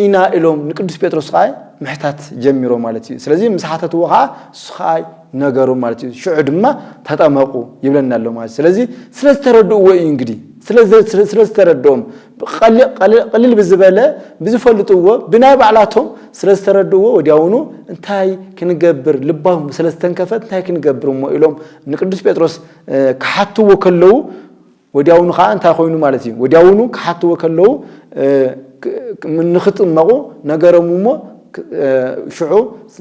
ኢና ኢሎም ንቅዱስ ጴጥሮስ ኻይ ምሕታት ጀሚሮ ማለት እዩ ስለዚህ ምስሓተትዎ ኻ ስኻይ ነገሩ ማለት እዩ ሽዑ ድማ ተጠመቁ ይብለናል ማለት ስለዚህ ስለተረድዎ እዩ እንግዲህ ስለተረድዎም ቀሊል ብዝበለ ብዝፈልጥዎ ብናይ ባዕላቶም ስለተረድዎ ወዲያውኑ እንታይ ክንገብር ልባም ስለተንከፈት እንታይ ክንገብር ኢሎም ንቅዱስ ጴጥሮስ ከሓትዎ ከለው ወዲያውኑ ካ እንታ ኮይኑ ማለት እዩ ወዲያውኑ ከሓትዎ ከለው ምን ንኽጥመቁ ነገረሙሞ ሽዑ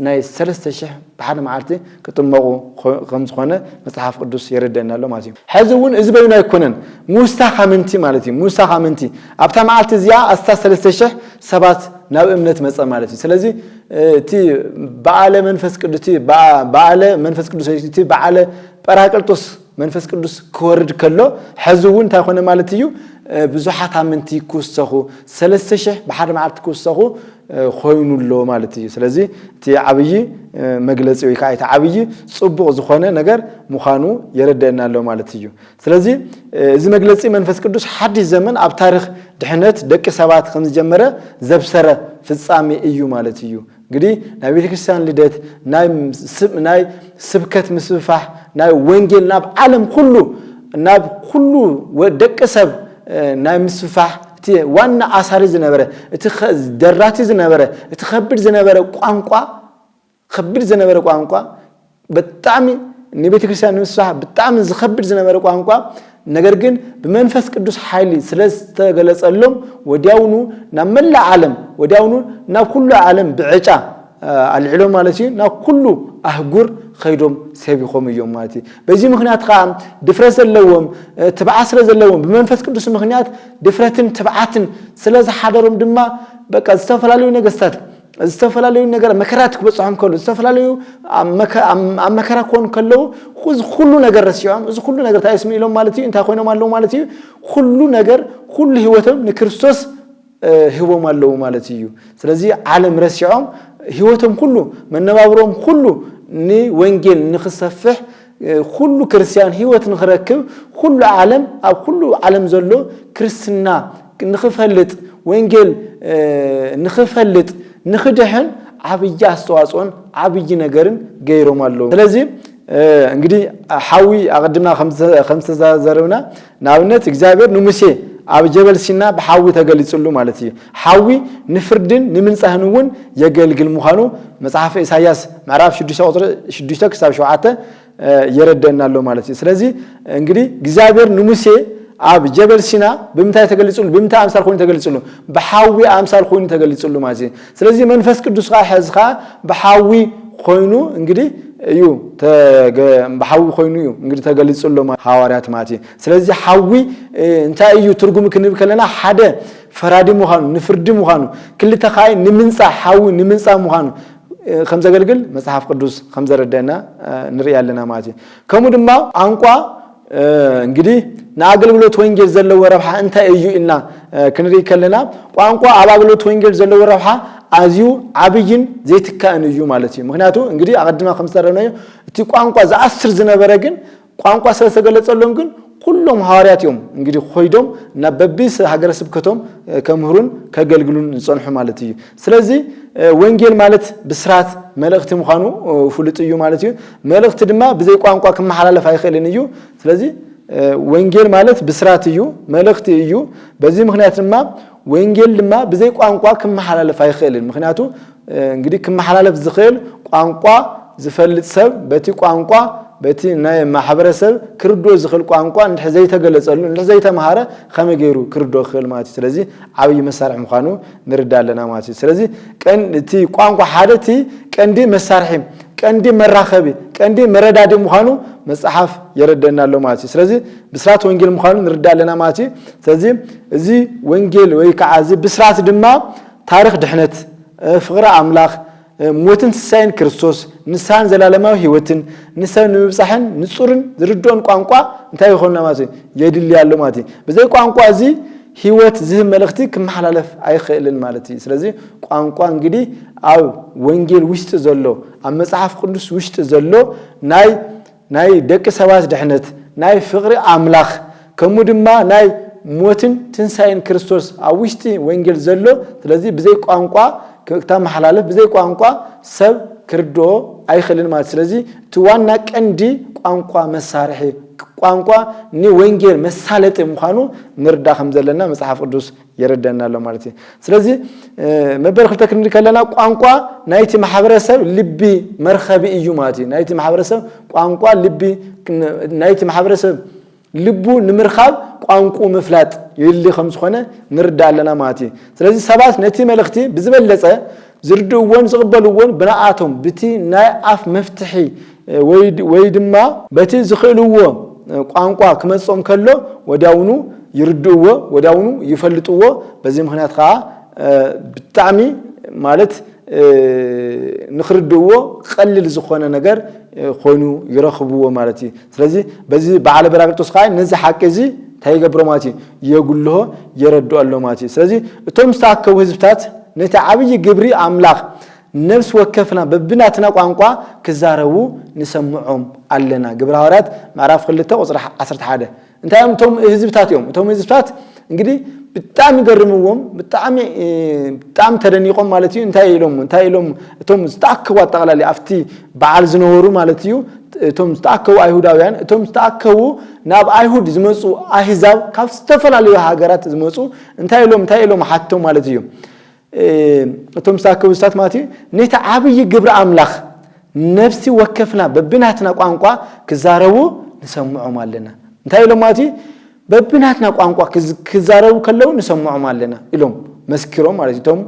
ናይ 3000 በሓደ መዓልቲ ክጥመቁ ከም ዝኾነ መጽሓፍ ቅዱስ ይረዳናሎ ማለት እዩ ሕዝውን እዚ በይና ይኮነን ሙሳ ኻመንቲ ማለት እዩ ሙሳ ኻመንቲ ኣብታ መዓልቲ እዚያ ኣስታ 3000 ሰባት ናብ እምነት መጸ ማለት እዩ ስለዚህ እቲ በዓለ መንፈስ ቅዱስ በዓለ መንፈስ ቅዱስ እቲ በዓለ ጰራቅሊጦስ መንፈስ ቅዱስ ክወርድ ከሎ ሕዝውን እንታይ ኾነ ማለት እዩ ብዙሓት ኣመንቲ ክውሰኹ 3000 በሓደ መዓልቲ ክውሰኹ ኮይኑሎ ማለት እዩ ስለዚህ እቲ ዓብይ መግለጺ ወይ ከዓ እቲ ዓብይ ጽቡቕ ዝኾነ ነገር ምዃኑ ይረዳናሎ ማለት እዩ ስለዚህ እዚ መግለጺ መንፈስ ቅዱስ ሓድሽ ዘመን ኣብ ታሪኽ ድሕነት ደቂ ሰባት ከም ዝጀመረ ዘብሰረ ፍጻሜ እዩ ማለት እዩ እንግዲህ ናይ ቤተክርስቲያን ልደት ናይ ስብከት ምስፋሕ ናይ ወንጌል ናብ ዓለም ሁሉ ደቂ ሰብ ናይ ምስፋሕ እቲ ዋና ኣሳሪ ዝነበረ እቲ ደራቲ ዝነበረ እቲ ከቢድ ዝነበረ ቋንቋ በጣም ንቤተክርስቲያን ምስፋሕ በጣም ዝከቢድ ዝነበረ ቋንቋ ነገር ግን በመንፈስ ቅዱስ ኃይል ስለተገለጸሎም ወዲያውኑ ናብ መላ ዓለም ወዲያውኑ ናብ ሁሉ ዓለም ብዕጫ አልዕሎም ማለት እዩ ናብ ሁሉ አህጉር ኸይዶም ሰቢኾም እዮም ማለት እዩ በዚህ ምክንያት ካ ድፍረት ዘለዎም ተባዓት ስለዘለዎም በመንፈስ ቅዱስ ምክንያት ድፍረትን ተባዓትን ስለዝሓደሮም ድማ በቃ ዝተፈላልዩ ነገስታት ዝተፈላልዩ ነገር መከራት ክበጽሖም ከሉ ዝተፈላልዩ መከራ ኮን ከለው ሁሉ ነገር ረሲዖም እዚ ሁሉ ነገር ታይስም ኢሎም ማለት እዩ እንታይ ኮይኖም አለው ማለት እዩ ሁሉ ነገር ሁሉ ህይወቶም ንክርስቶስ ህቦም አለው ማለት እዩ ስለዚህ ዓለም ረሲዖም ህይወቶም ሁሉ መነባብሮም ሁሉ ወንጌል ንኽሰፍሕ ሁሉ ክርስቲያን ህይወት ንኽረክብ ሁሉ ዓለም ኣብ ሁሉ ዓለም ዘሎ ክርስትና ንኽፈልጥ ወንጌል ንኽፈልጥ ንኽደህን ዓብይ አስተዋጽኦን ዓብይ ነገርን ገይሮም አለው ስለዚህ እንግዲህ ሐዊ አቀድምና خمس ዘረውና ናብነት እግዚአብሔር ንሙሴ ኣብ ጀበል ሲና በሐዊ ተገልጽሉ ማለት እዩ ሐዊ ንፍርድን ንምንጻህንውን የገልግል ምዃኑ መጽሐፈ ኢሳይያስ ምዕራፍ 6:7 ይረዳናል ማለት እዩ ስለዚህ እንግዲህ እግዚአብሔር ንሙሴ ኣብ ጀበል ሲና በምታይ ተገልጽሉ በምታይ አምሳል ኮይኑ ተገልጽሉ በሐዊ አምሳል ኮይኑ ተገልጽሉ ማለት እዩ ስለዚህ መንፈስ ቅዱስ ሐዝኻ በሐዊ ኮይኑ እንግዲህ እዩ በሐዊ ኮይኑ እዩ እንግዲህ ተገልጽሉ ሐዋርያት ማለት እዩ ስለዚህ ሐዊ እንታይ እዩ ትርጉም ክንብ ከለና ሓደ ፈራዲ ምዃኑ ንፍርዲ ምዃኑ ክልተ ኻይ ንምንጻ ሐዊ ንምንጻ ምዃኑ ከም ዘገልግል መጽሐፍ ቅዱስ ከም ዘረዳና ንሪኢ ኣለና ማለት እዩ ከምኡ ድማ ቋንቋ እንግዲህ ናአገልግሎት ወንጌል ዘለዎ ረብሓ እንታይ እዩ ኢልና ክንሪኢ ከለና ቋንቋ ኣብ አገልግሎት ወንጌል ዘለዎ ረብሓ አዝዩ ዓብይን ዘይትካእን እዩ ማለት እዩ ምክንያቱ እንግዲህ አቀድማ ከም ተረናዩ እቲ ቋንቋ ዘአስር ዝነበረ ግን ቋንቋ ስለተገለጸሎም ግን ሁሉም ሐዋርያት እዮም እንግዲህ ኾይዶም ናበቢስ ሀገረ ስብከቶም ከምህሩን ከገልግሉን ጽንሑ ማለት እዩ ስለዚህ ወንጌል ማለት ብስራት መልእክት ምዃኑ ፍሉጥ እዩ ማለት እዩ መልእክት ድማ በዘይ ቋንቋ ከመሐላለፍ አይኸልን እዩ ስለዚህ ወንጌል ማለት ብስራት እዩ መልእክት እዩ በዚህ ምክንያት ድማ ወንጌል ድማ በዘይ ቋንቋ ከመሐላለፍ አይኸልን ምክንያቱ እንግዲህ ከመሐላለፍ ዝኽእል ቋንቋ ዝፈልጥ ሰብ በቲ ቋንቋ በቲ ናይ ማህበረሰብ ክርዶ ዝኽእል ቋንቋ እንድሕዘይ ተገለጸሉ እንድሕዘይ ተማሃረ ከመገይሩ ክርዶ ክእል ማለት ስለዚህ ዓብይ መሳርሕ ምዃኑ ንርዳለና ማለት ስለዚህ ቀንቲ ቋንቋ ሓደቲ ቀንዲ መሳርሒ ቀንዲ መራኸቢ ቀንዲ መረዳዲ ምዃኑ መጽሐፍ ይረዳናል ማለት ስለዚህ ብስራት ወንጌል ምዃኑ ንርዳለና ማለት ስለዚህ እዚ ወንጌል ወይ ከዓ እዚ ብስራት ድማ ታሪኽ ድሕነት ፍቅረ አምላኽ ሞትን ትንሣኤን ክርስቶስ ንሳን ዘላለማዊ ህይወትን ንሰብ ንምብጻሕን ንጹርን ዝርዶን ቋንቋ እንታይ ይኾንና ማለት የድል ያለው ማለት በዘይ ቋንቋ እዚ ህይወት ዝህ መልእክቲ ከመሐላለፍ አይኸልን ማለት ስለዚህ ቋንቋ እንግዲህ ኣብ ወንጌል ውሽጥ ዘሎ ኣብ መጽሐፍ ቅዱስ ውሽጥ ዘሎ ናይ ደቂ ሰባት ድሕነት ናይ ፍቅሪ አምላኽ ከምኡ ድማ ናይ ሞትን ትንሣኤን ክርስቶስ ኣብ ውሽጢ ወንጌል ዘሎ ስለዚህ በዘይ ቋንቋ ከመሐላለፍ በዘይ ቋንቋ ሰብ ክርዶ አይኸልን ማለት ስለዚህ ትዋና ቀንዲ ቋንቋ መሳርሒ ቋንቋ ወንጌል መሳለጥ ምዃኑ ንርዳ ከም ዘለና መጽሐፍ ቅዱስ ይረዳናል ማለት ስለዚህ መበል ክልተ ክንሪ ከለና ቋንቋ ናይቲ ማህበረሰብ ልቢ መርኸቢ እዩ ማለት ናይቲ ማህበረሰብ ቋንቋ ልቢ ናይቲ ማህበረሰብ ልቡ ንምርኻብ ቋንቋ ምፍላጥ ይልሊ ከም ዝኾነ ንርዳለና ማለት እዩ ስለዚህ ሰባት ነቲ መልእኽቲ ብዝበለጸ ዝርድኡዎን ዝቕበልዎን ብንኣቶም ብቲ ናይ ኣፍ መፍትሒ ወይ ድማ በቲ ዝኽእልዎ ቋንቋ ክመጾም ከሎ ወዲያውኑ ይርድኡዎ ወዲያውኑ ይፈልጥዎ በዚ ምክንያት ከዓ ብጣዕሚ ማለት ንኽርድኡዎ ቀሊል ዝኾነ ነገር ኮይኑ ይረኽብዎ ማለት እዩ ስለዚህ በዚ በዓለ በራቅሊጦስ ከዓ ነዚ ሓቂ እዚ ታይገብሮ ማለት እዩ የጉልሆ የረድኡ ኣሎ ማለት እዩ ስለዚህ እቶም ዝተኣከቡ ህዝብታት ነቲ ዓብይ ግብሪ ኣምላኽ ነፍስ ወከፍና በብናትና ቋንቋ ክዛረቡ ንሰምዖም ኣለና ግብረ ሐዋርያት ምዕራፍ 2 ቁጽር 11 እንታይም እቶም ህዝብታት እዮም እቶም ህዝብታት እንግዲህ በጣም ይገርምዎም በጣም ተደኒቆም ማለት እዩ እንታይ ኢሎም እቶም ዝተኣከቡ አጠቃላሊ አፍቲ በዓል ዝነበሩ ማለት እዩ እቶም ዝተኣከቡ አይሁዳውያን እቶም ዝተኣከቡ ናብ አይሁድ ዝመጹ አህዛብ ካብ ዝተፈላለዩ ሃገራት ዝመጹ እንታይ ኢሎም ሓቶ ማለት እዩ እቶም ዝተኣከቡ ህዝብታት ማለት እዩ ነቲ ዓብይ ግብሪ ኣምላኽ ነፍሲ ወከፍና በብናትና ቋንቋ ክዛረቡ ንሰምዖም ኣለና እንታይ ኢሎም ማለት እዩ በብናትና ቋንቋ ክዛረቡ ከለው ንሰምዖም ኣለና ኢሎም መስኪሮም ማለት እቶም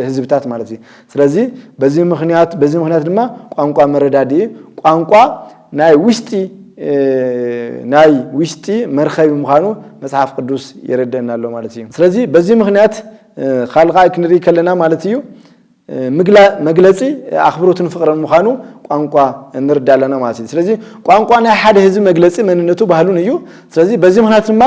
ህዝብታት ማለት እዩ ስለዚህ በዚ ምክንያት ድማ ቋንቋ መረዳዲ ቋንቋ ናይ ውሽጢ መርኸቢ ምዃኑ መጽሐፍ ቅዱስ ይረዳና ኣሎ ማለት እዩ ስለዚህ በዚ ምክንያት خالقا كنري كلنا مالتيو مغلصي اخبروتن فقرن مخانو ቋንቋ እንርዳለና ማለት ነው ስለዚህ ቋንቋና ሓደ ህዝብ መግለጽ መንነቱ ባህሉን እዩ ስለዚህ በዚህ ምክንያትማ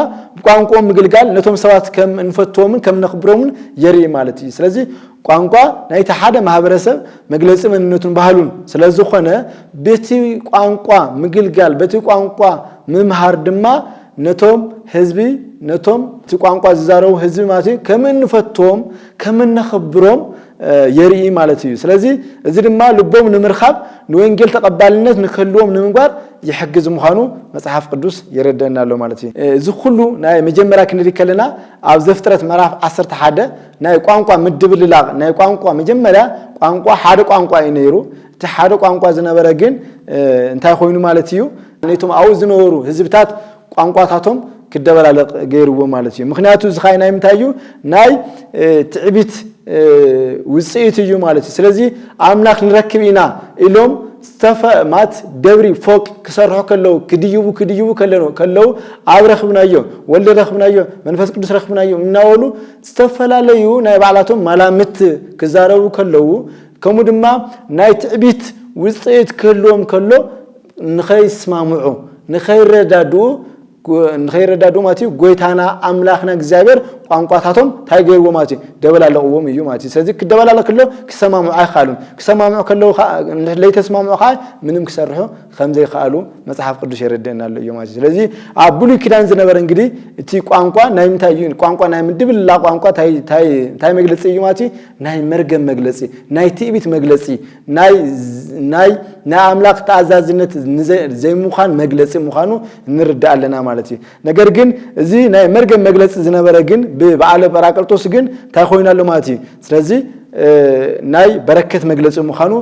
ቋንቋው ምግልጋል ነቶም ሰባት ከም እንፈቶምን ከም ነኽብሮምን የሪ ማለት እዩ ስለዚህ ቋንቋ ናይቲ ሓደ ማህበረሰብ መግለጽ መንነቱን ባህሉን ስለዚህ ኾነ በቲ ቋንቋ ምግልጋል በቲ ቋንቋ መምሃር ድማ ነቶም ህዝቢ ነቶም ቋንቋ ዝዛረቡ ህዝብ ማለት ከም እንፈቶም ከም ነኽብሮም የርኢ ማለት እዩ ስለዚህ እዚ ድማ ልቦም ንምርኻብ ንወንጌል ተቀባልነት ንከልዎም ንምንጓር ይሕግዝ ምዃኑ መጽሐፍ ቅዱስ ይረዳና ኣሎ ማለት እዩ እዚ ሁሉ ናይ መጀመሪያ ክንሪ ከለና ኣብ ዘፍጥረት ምዕራፍ 11 ናይ ቋንቋ ምድብልላቅ ናይ ቋንቋ መጀመሪያ ቋንቋ ሓደ ቋንቋ እዩ ነይሩ እቲ ሓደ ቋንቋ ዝነበረ ግን እንታይ ኮይኑ ማለት እዩ ነቶም ኣው ዝነበሩ ህዝብታት ቋንቋታቶም ክደበላለቅ ገይርዎ ማለት እዩ ምክንያቱ ዝኻይ ናይ ምታዩ ናይ ትዕቢት ውጽኢት እዩ ማለት እዩ ስለዚህ አምላክ ንረክብ ኢና ኢሎም ስተፈማት ደብሪ ፎቅ ክሰርሑ ከለው ክድይቡ ከለው አብረኽብናዮ ወልደ ረኽብናዮ መንፈስ ቅዱስ ረኽብናዮ እናወሉ ስተፈላለዩ ናይ ባዕላቶም ማላምት ክዛረቡ ከለው ከምኡ ድማ ናይ ትዕቢት ውጽኢት ከሎም ከሎ ንኸይስማምዑ ንኸይረዳዱ ማለት እዩ ጎይታና አምላክና እግዚአብሔር ቋንቋታቶም ታይገይዎ ማለት እዩ ደበላለقዎም እዩ ማለት እዩ ስለዚህ ክደበላለ ከሎ ክሰማምዑ አይኻሉን ክሰማምዑ ከለው ለይተስማምዑ ኻ ምንም ክሰርሑ ከምዘይ ኻሉ መጽሐፍ ቅዱስ ይረዳና ኣሎ እዩ ማለት ስለዚህ አብሉ ኪዳን ዝነበረ እንግዲህ እቲ ቋንቋ ናይ ምንታይ እዩ ቋንቋ ናይ ምድብልላ ቋንቋ ታይ መግለጽ እዩ ማለት እዩ ናይ መርገም መግለጽ ናይ ትዕቢት መግለጽ ናይ አምላክ ተአዛዝነት ዘይሙኻን መግለጽ ምዃኑ እንርዳአለና ማለት እዩ ነገር ግን እዚ ናይ መርገም መግለጽ ዝነበረ ግን በዓለ በራቅሊጦስ ግን ታይ ኮይናሎ ማለት እዩ ስለዚህ ናይ በረከት መግለጽ ምዃኑ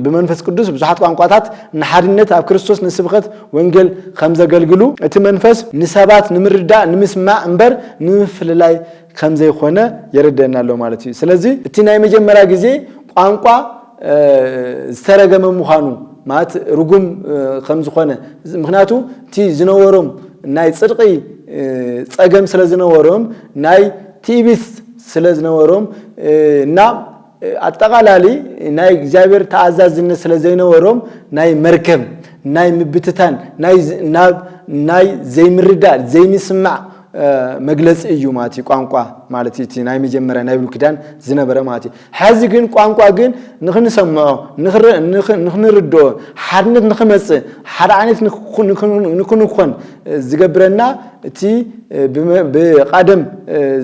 በመንፈስ ቅዱስ ብዙሓት ቋንቋታት ንሓድነት ኣብ ክርስቶስ ንስብኸት ወንጌል ከም ዘገልግሉ እቲ መንፈስ ንሰባት ንምርዳእ ንምስማዕ እንበር ንምፍልላይ ከም ዘይኾነ ይረዳናሎ ማለት እዩ ስለዚህ እቲ ናይ መጀመሪያ ግዜ ቋንቋ ዝተረገመ ምዃኑ ማለት ርጉም ከም ዝኾነ ምክንያቱ እቲ ዝነበሮም ናይ ጽድቂ ጸገም ስለዝነበሮም ናይ ቲቢስ ስለዝነበሮም እና አጠቃላሊ ናይ እግዚአብሔር ተአዛዝነት ስለዘይነበሮም ናይ መርከብ ናይ ምብትታን ናይ ዘይምርዳእ ዘይምስማዕ መግለጽ እዩ ማለት ቋንቋ ማለት እቲ ናይ መጀመሪያ ናይ ብሉይ ኪዳን ዝነበረ ማለት ሕዚ ግን ቋንቋ ግን ንኽንሰምዖ ንኽንርድኦ ሓድነት ንኽመጽእ ሓደ ዓይነት ንክንኮን ዝገብረና እቲ ብቀደም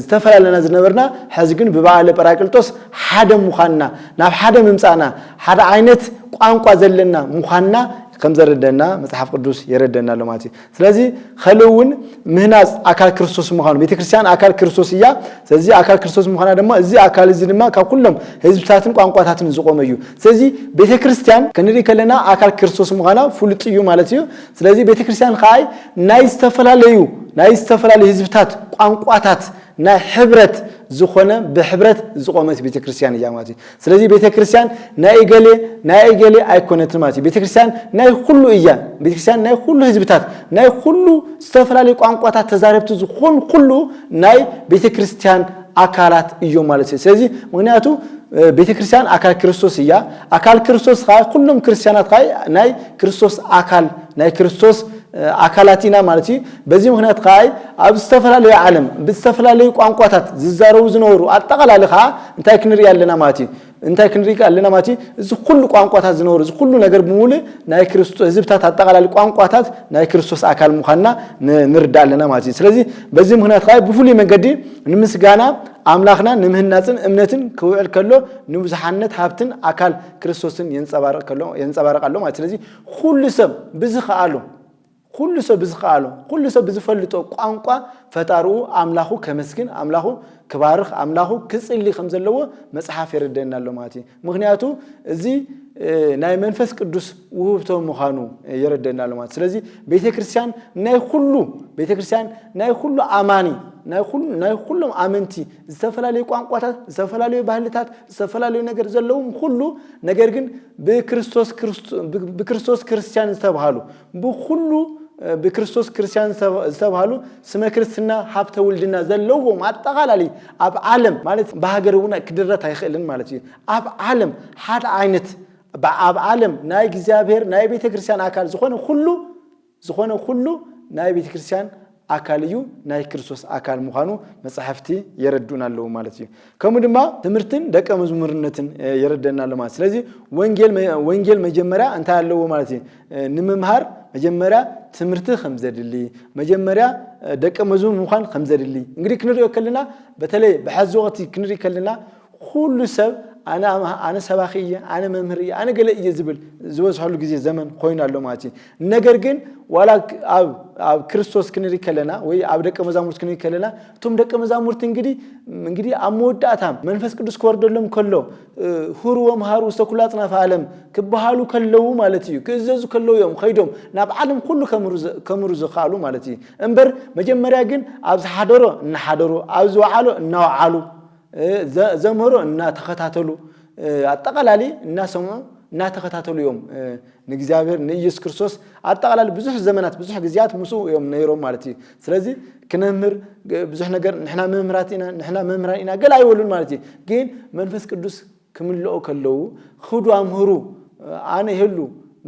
ዝተፈላለና ዝነበርና ሕዚ ግን በበዓለ በራቅሊጦስ ሓደ ምዃንና ናብ ሓደ ምምጻና ሓደ ዓይነት ቋንቋ ዘለና ምዃንና ከም ዘረደና መጽሐፍ ቅዱስ የረደና ሎ ማለት ስለዚህ ኸለውን ምህናጽ አካል ክርስቶስ ምዃኑ ቤተክርስቲያን አካል ክርስቶስ እያ ስለዚህ አካል ክርስቶስ ምዃና ደግሞ እዚ አካል እዚ ድማ ካብ ሁሉም ህዝብታትን ቋንቋታትን ዝቆመዩ ስለዚህ ቤተክርስቲያን ከነዲ ከለና አካል ክርስቶስ ምዃና ፍሉጥዩ ማለት እዩ ስለዚህ ቤተክርስቲያን ኻይ ናይ ዝተፈላልዩ ህዝብታት ቋንቋታት ናይ ሕብረት ዝኾነ በሕብረት ዝቆመት ቤተክርስቲያን እያ ማለት ስለዚህ ቤተክርስቲያን ናይ ገሌ አይኮነትም ማለት ቤተክርስቲያን ናይ ሁሉ እያ ቤተክርስቲያን ናይ ሁሉ ህዝብታት ናይ ሁሉ ዝተፈላልዩ ቋንቋታት ተዛረብቱ ዝኾን ሁሉ ናይ ቤተክርስቲያን አካላት እዩ ማለት ስለዚህ ምክንያቱ ቤተክርስቲያን አካል ክርስቶስ እያ አካል ክርስቶስ ሁሉም ክርስቲያናት ናይ ክርስቶስ አካል ናይ ክርስቶስ አካላቲና ማለት በዚህ ምክንያት ኻይ ኣብ ዝተፈላልዩ ዓለም ብዝተፈላልዩ ቋንቋታት ዝዛረቡ ዝነበሩ አጠቃላልኻ እንታይ ክንሪ ያለና ማለት እዚ ሁሉ ቋንቋታት ዝነበሩ እዚ ሁሉ ነገር በሙሉ ናይ ክርስቶስ ህዝብታት አጠቃላልዩ ቋንቋታት ናይ ክርስቶስ አካል ምዃንና ንርዳለና ማለት ስለዚህ በዚህ ምክንያት ኻይ ብፍሉይ መንገዲ ንምስጋና አምላኽና ንምህናጽን እምነትን ክውዕል ከሎ ንብዙሓነት ሃብትን አካል ክርስቶስን የንጸባረቃሎ ማለት ስለዚህ ሁሉ ሰብ ብዝኻአሉ ሁሉ ሰው ብዝፈልጦ ቋንቋ ፈጣሪኡ አምላኹ ከመስግን አምላኹ ክባርኽ አምላኹ ክጽሊ ከም ዘለዎ መጽሐፍ ይረደናሎ ማለት ምክንያቱ እዚ ናይ መንፈስ ቅዱስ ውህብቶ ምዃኑ ይረደናሎ ማለት ስለዚህ ቤተክርስቲያን ናይ ሁሉ አማኒ ናይ ሁሉም አመንቲ ዝተፈላልዩ ቋንቋታት ዝተፈላልዩ ባህልታት ዝተፈላልዩ ነገር ዘለዎም ሁሉ ነገር ግን በክርስቶስ ክርስቲያን ዝተባሃሉ በሁሉ በክርስቶስ ክርስቲያን ዝተባሃሉ ስመ ክርስትና ሀብተ ውልድና ዘለዎም አጠቃላሊ ኣብ ዓለም ማለት በሀገሩና ክድረት አይخلን ማለት እዩ ኣብ ዓለም ሓደ አይነት ኣብ ዓለም ናይ እግዚአብሔር ናይ ቤተክርስቲያን አካል ዝኾነ ሁሉ ናይ ቤተክርስቲያን አካል እዩ ናይ ክርስቶስ አካል ምዃኑ መጽሐፍቲ ይረዱናል ማለት እዩ ከም ድማ ትምርትን ደቀ መዝሙርነትን ይረደናል ማለት ስለዚህ ወንጌል መጀመሪያ እንታይ ያለው ማለት እዩ ንምምሃር መጀመሪያ ትምርት ከምዘድሊ መጀመሪያ ደቀ መዝሙር ምዃን ከምዘድሊ እንግዲህ ክንሪኦ ከለና በተለይ በሐዚ ወቅት ክንሪኦ ከለና ሁሉ ሰብ አነ ሰባኺየ አነ መምህርየ አነ ገለእየ ዝብል ዝወስሐሉ ጊዜ ዘመን ኮይናሎ ማለት ነገር ግን ዋላ ኣብ ክርስቶስ ክንሪ ከለና ወይ ኣብ ደቀ መዛሙርት ክንሪ ከለና ቶም ደቀ መዛሙርት እንግዲህ አመወዳታ መንፈስ ቅዱስ ኮርደሎም ከሎ ሁሩወም ሃሩ ዝተኩላጽና ፈዓለም ክበሃሉ ከለው ማለት እዩ ክዘዙ ከለው እዮም ኸይዶም ናብ ዓለም ሁሉ ከመሩ ዝኻሉ ማለት እዩ እንበር መጀመሪያ ግን ኣብ ዝሓደሮ እናሓደሩ ኣብ ዝወዓሎ እናወዓሉ ዘመሮ እና ተከታተሉ አጠቃላሊ እና ሰሙ እና ተከታተሉ ዮም ንእግዚአብሔር ንኢየሱስ ክርስቶስ አጠቃላሊ ብዙሕ ዘመናት ብዙሕ ግዚያት ሙሱ ዮም ነይሮም ማለት እዩ ስለዚህ ክነምር ብዙሕ ነገር ንሕና መምህራን ኢና ገላ ይወሉን ማለት እዩ ግን መንፈስ ቅዱስ ክምልኦ ከለው ኹዱ አምህሩ አነ ይህሉ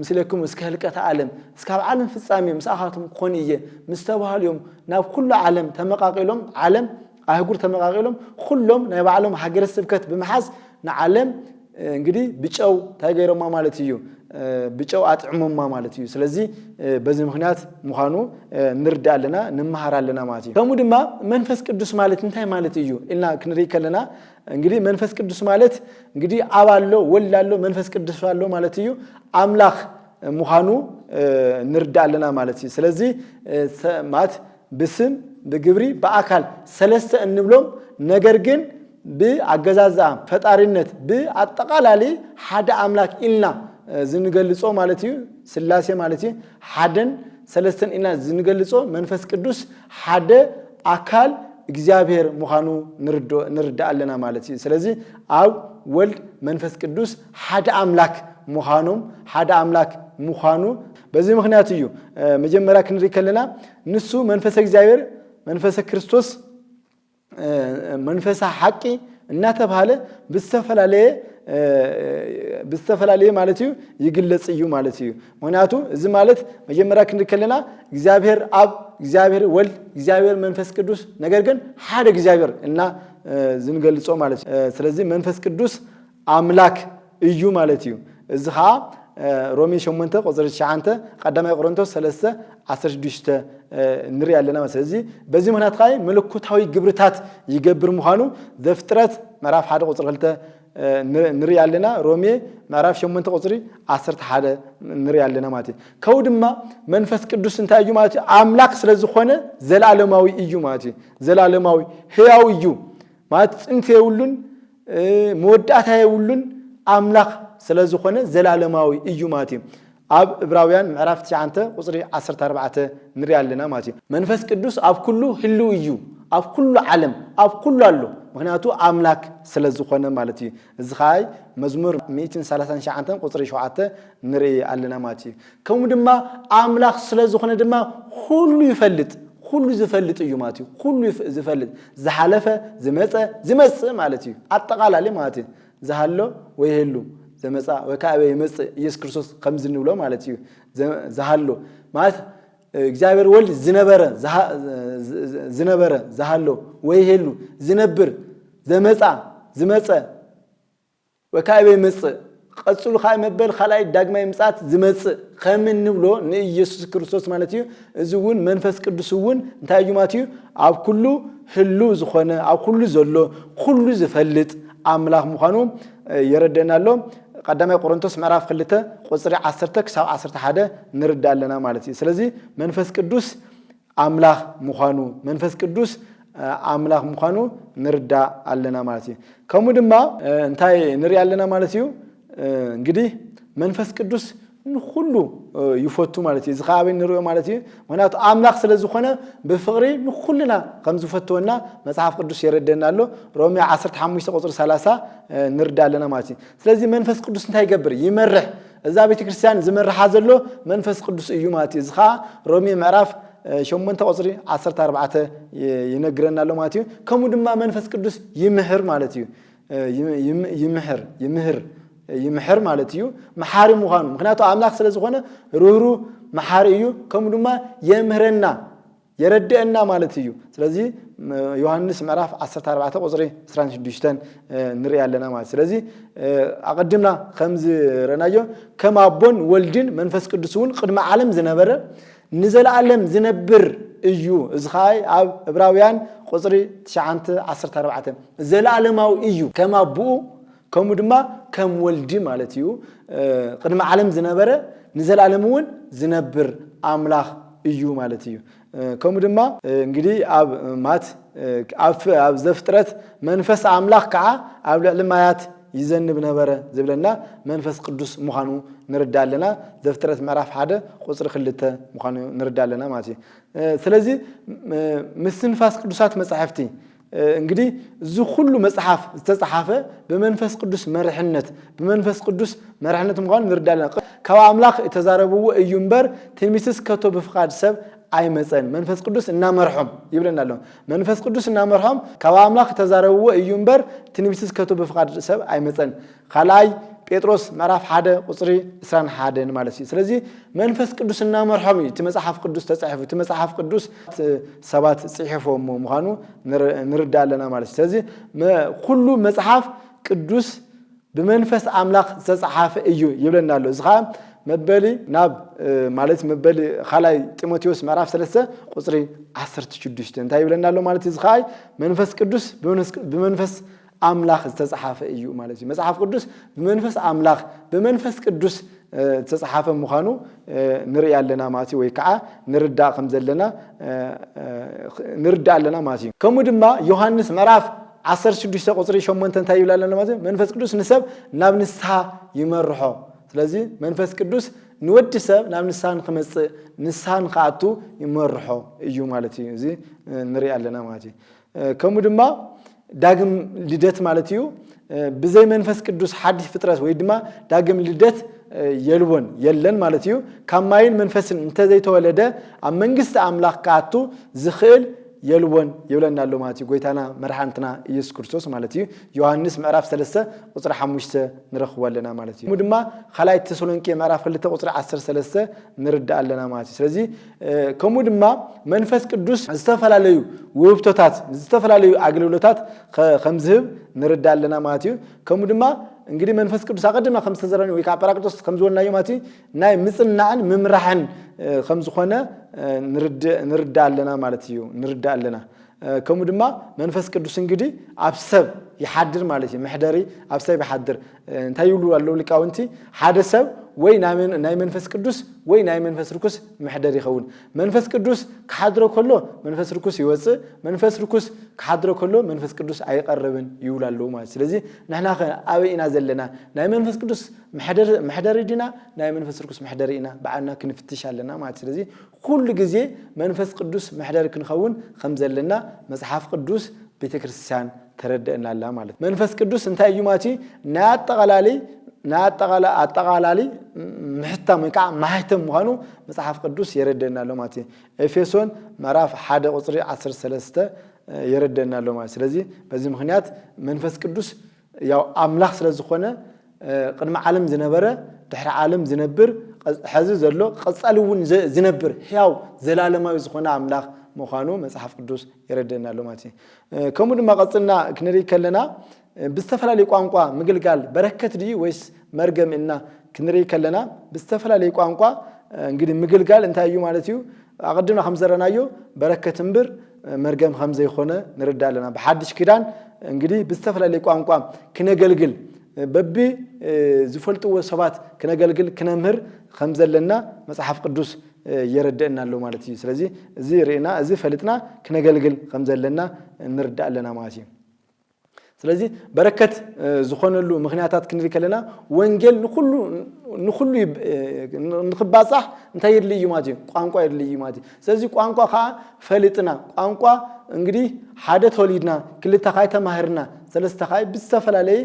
ምስለኩም እስከ ህልቀተ ዓለም እስከ ዓለም ፍጻሜ ምስአኻቱም ኮንየ ምስተባሃልዮም ናብ ኩሉ ዓለም ተመቃቂሎም ዓለም አህጉር ተመቃቂሎም ሁሉም ናይ ባዓሎም ሀገረ ስብከት በመሐዝ ንዓለም እንግዲህ ብጨው ታገይሮማ ማለት እዩ ብጨው አጥዕሞማ ማለት እዩ ስለዚህ በዚህ ምክንያት ምዃኑ ንርዳለና ንመሃራለና ማለት እዩ ከሙ ድማ መንፈስ ቅዱስ ማለት እንታይ ማለት እዩ እና ክንሪ ከለና እንግዲህ መንፈስ ቅዱስ ማለት እንግዲህ አባሎ ወላሎ መንፈስ ቅዱስ አሎ ማለት እዩ አምላክ ምዃኑ ንርዳለና ማለት እዩ ስለዚህ ማለት በስም በግብሪ በአካል ሰለስተ እንብሎም ነገር ግን በአገዛዛ ፈጣሪነት በአጠቃላሊ ሓደ አምላክ ኢልና ዝንገልጾ ማለት እዩ ስላሴ ማለት እዩ ሓደን ሰለስተን ኢልና ዝንገልጾ መንፈስ ቅዱስ ሓደ አካል እግዚአብሔር ምዃኑ ንርዳአለና ማለት እዩ ስለዚህ ኣብ ወልድ መንፈስ ቅዱስ ሓደ አምላክ ምዃኖም ሓደ አምላክ ምዃኑ በዚህ ምክንያት እዩ መጀመሪያ ክንሪ ከለና ንሱ መንፈስ እግዚአብሔር መንፈስ ክርስቶስ መንፈስ ሐቂ እና ተባለ በስተፈላለየ ማለት እዩ ይግለጽ እዩ ማለት እዩ ምክንያቱ እዚ ማለት መጀመሪያ ክንከለና እግዚአብሔር አብ እግዚአብሔር ወልድ እግዚአብሔር መንፈስ ቅዱስ ነገር ግን ሓደ እግዚአብሔር እና ዝንገልጾ ማለት ስለዚህ መንፈስ ቅዱስ አምላክ እዩ ማለት እዩ እዚኻ ሮሜ 8 ቁጥር 9 ቀዳማይ ቆሮንቶስ 3:16 ንሪ ያለና ስለዚህ በዚህ ምክንያት ኻይ መለኮታዊ ግብርታት ይገብር ምዃኑ ዘፍጥረት ምዕራፍ 1 ቁጥር 2 نري علينا رومي معرف شو منطقة قصري عصرت حدا نري علينا ماتي كودما منفس قدوس انت ايو ماتي عملاق سلازخونه زلالماوي ايو ماتي زلالماوي هياو ايو مات انت يقولون مودات يقولون عملاق سلازخونه زلالماوي ايو ماتي اب ابراويان معرف تشانته قصري 14 نري علينا ماتي منفس قدوس اب كله هلو ايو اب كله عالم اب كله الله مخنياتو املاك سلازخونه مالتي ازخاي مزمور 139 قصر 7 نري علنا ماتي كوم دما املاك سلازخونه دما كله يفلط كله زفلط እዩ ماتي كله زفلط زحلفه زمص مالتي አጠቃላሊ ماتي زهالو ويهلو زمصا وكابه يمص ኢየሱስ ክርስቶስ ከምዝ ንብሎ مالتي زهالو ማለት እግዚአብሔር ወልድ ዝነበረ زهالو ويهلو ዝነብር زمصا ዝመጸ وكابه يمص قصሉ خاي مبل خلاي ዳግማይ ምጻት ዝመጽ ከምን ንብሎ ንኢየሱስ ክርስቶስ ማለት እዩ እዚውን መንፈስ ቅዱስውን እንታዩ ማቲዩ ኣብ ኩሉ ህሉ ዝኾነ ኣብ ኩሉ ዘሎ ኩሉ ዝፈልጥ አምላክ ምዃኑ ይረደናሎ ቀዳማይ ቆሮንቶስ ምዕራፍ 2 ቁጥር 10 ክሳብ 11 ንርዳለና ማለት እዩ ስለዚ መንፈስ ቅዱስ አምላክ ምዃኑ መንፈስ ቅዱስ አምላክ ምዃኑ ንርዳ አለና ማለት እዩ ከሙ ድማ እንታይ ንሪ አለና ማለት እዩ እንግዲህ መንፈስ ቅዱስ ሁሉ ይፈቱ ማለት እዩ ዝኻበ ንሪዮ ማለት እዩ ምክንያቱ አምላክ ስለዝኾነ በፍቅሪ ንኩልና ከም ዝፈትወና መጽሐፍ ቅዱስ ይረደናሎ ሮሜ 15 ቁጥር 30 ንርዳለና ማለት እዩ ስለዚ መንፈስ ቅዱስ እንታይ ይገብር ይመርሕ እዛ ቤተ ክርስቲያን ዝመርሓ ዘሎ መንፈስ ቅዱስ እዩ ማለት እዩ ዝኻ ሮሜ ምዕራፍ 8 ቁጥር 14 ይነግረናሎ ማለት እዩ ከሙ ድማ መንፈስ ቅዱስ ይምህር ማለት እዩ ይምህር ማለት እዩ መሐሪ ምዃኑ ምክንያቱ አምላክ ስለዝኾነ ሩሩ መሐሪ እዩ ከም ድማ የምህረና የረደአና ማለት እዩ ስለዚ ዮሐንስ ምዕራፍ 14 ቁጥር 26 ንሪ ያለና ማለት ስለዚ አቀድምና ከምዝ ረናዮ ከማቦን ወልድን መንፈስ ቅዱስውን ቅድመ ዓለም ዝነበረ ንዘላለም ዝነብር እዩ እዝኻይ ኣብ ዕብራውያን ቁጥር 9:14 ዘላለማው እዩ ከማቡኡ كم دما كم ولدي مالتيو قدم عالم زنبرة نزل عالمون زنبر أملاخ إيو مالتيو كم دما إنجلي أب مات أب زفترة منفس أملاخ كع أب لمايات يزن بنبرة زبلنا منفس قدوس مخانو نرد لنا زفترة معرف حدا قصر خلته مخانو نرد لنا ماتي ثلاثي مسنفاس قدوسات مصحفتي እንግዲህ ዙ ሁሉ መጽሐፍ ተጻፈ በመንፈስ ቅዱስ መርህነት በመንፈስ ቅዱስ መርህነት እንኳን ንርዳለን ካብ አምላክ የተዛረበው እዩምበር ትንቢትስ ከቶ በፍቃድ ሰብ አይመጸን መንፈስ ቅዱስ እና መርህም ይብለናል መንፈስ ቅዱስ እና መርህም ካብ አምላክ የተዛረበው እዩምበር ትንቢትስ ከቶ በፍቃድ ሰብ አይመጸን خلاي ጴጥሮስ ምዕራፍ 1 ቁጥር 21 ማለት ነው ስለዚህ መንፈስ ቅዱስና መርሐም ተመጽሐፍ ቅዱስ ተጻፈ ተመጽሐፍ ቅዱስ ሰባት ጽሕፎም ምዃኑ ንርዳለና ማለት ነው ስለዚህ ሁሉ መጽሐፍ ቅዱስ በመንፈስ አምላክ ተጻፈ እዩ ይብለናል ዝኻ መበሊ ናብ ማለት መበሊ خلاي ጢሞቴዎስ ምዕራፍ 3 ቁጥር 16 እንታይ ይብለናል ማለት ዝኻ መንፈስ ቅዱስ በመንፈስ አምላክ ተጻፈ እዩ ማለት ነው መጽሐፍ ቅዱስ በመንፈስ አምላክ በመንፈስ ቅዱስ ተጻፈ ምዃኑ ንሪ ያለና ማለት ወይ ከዓ ንርዳ ከም ዘለና ንርዳ አለና ማለት ነው ከሙ ድማ ዮሐንስ ምዕራፍ 16 ቁጥር 8 እንታይ ይብላል ማለት መንፈስ ቅዱስ ንሰብ ናብ ንስሐ ይመርሖ ስለዚህ መንፈስ ቅዱስ ንወድ ሰብ ናብ ንስሐን ከመጽ ንስሐን ካቱ ይመርሖ እዩ ማለት ነው እዚ ንሪ ያለና ማለት ነው ከሙ ድማ ዳግም ልደት ማለት እዩ በዘይ መንፈስ ቅዱስ ሐዲስ ፍጥረት ወይ ድማ ዳግም ልደት የልወን የለን ማለት እዩ ከማይን መንፈስን እንተዘይ ተወለደ ኣብ መንግስት አምላክ ካቱ ዝኽል የልወን ይብለናል ማለት እዩ ጎይታና መርሐንትና ኢየሱስ ክርስቶስ ማለት እዩ ዮሐንስ ምዕራፍ 3 ቁጥር 5 ንረኽዋለና ማለት እዩ ድማ خلاي ተሰሎንቄ ምዕራፍ 2 ቁጥር 13 ንርዳአለና ማለት እዩ ስለዚህ ከሙ ድማ መንፈስ ቅዱስ ዝተፈላልዩ ውብቶታት ዝተፈላልዩ አገልግሎታት ከምዝህብ ንርዳአለና ማለት እዩ ከሙ ድማ እንግዲህ መንፈስ ቅዱስ አቀድማ ከም ተዘራኒ ወይ ካፓራክቶስ ከም ዝወልናዮ ማለት ናይ ምጽናዕን ምምራሕን ከም ዝኾነ ንርዳአለና ማለት እዩ ንርዳአለና كم دما منفس قدوس انجدي أبسب يحضر مالتي محضري أبسب يحضر انتي يقولوا الله لك أنتي حادثب وين ناي منفس قدوس وين ناي منفس ركوس محضري خون منفس قدوس كحضره كله منفس ركوس يوصي منفس ركوس كحضره كله منفس قدوس أي قربن يقول الله ما سلزي نحن أوي إنا زلنا ناي منفس قدوس محضر دينا ناي منفس ركوس محضرينا بعنا كنفتش علينا ما سلزي كل جزء منفس قدوس محضر كنخون خمسة لنا مصحف قدوس بيتكريستيان ترددنا الله مالت منفس قدوس انت ايوماتي ناتقالالي محتم يقع ماهتم مهانو مصحف قدوس يرددنا الله ماتي افيسون مراف 1 قصري 13 يرددنا الله مالت ስለዚህ በዚህ ምክንያት መንፈስ ቅዱስ ያው አምላክ ስለዝኾነ ቅድመ ዓለም ዝነበረ ድሕሪ ዓለም ዝነብር حزي زلو قصالون زنبر هياو زلالماوي زخونه املاح مخانو مصحف قدوس يردنا له ماتي كم دما قصلنا كنري كلنا بستفلالي قانقوا مغلغال بركت دي ويس مرغم እና كنري كلنا بستفلالي قانقوا እንግዲህ مغلغال እንታዩ ማለትዩ አቀድና خمزرናዮ በረከትንብር مرغم خمزه يخونه نردالنا بحدش كيدان እንግዲህ بستفلالي قانقوا كنገልግል ببي زفلتو وسبات كنገልግል كنمهر خمزلنا مصحف قدوس يردنا له مالتي ስለዚህ እዚ ሪና እዚ ፈልጥና كنገልግል خمزلنا نردالنا ماشي ስለዚህ በረከት ዝኾነሉ ምክንያታት ክንሪ ከለና ወንጌል ንኹሉ ንኽባጻሕ እንታይ ይድልዩ ማለት ቋንቋ ይድልዩ ማለት ስለዚህ ቋንቋ ካ ፈልጥና ቋንቋ እንግዲህ ሓደ ተወሊድና ክልተ ካይ ተማህርና ሰለስተ ካይ ብዝተፈላለየ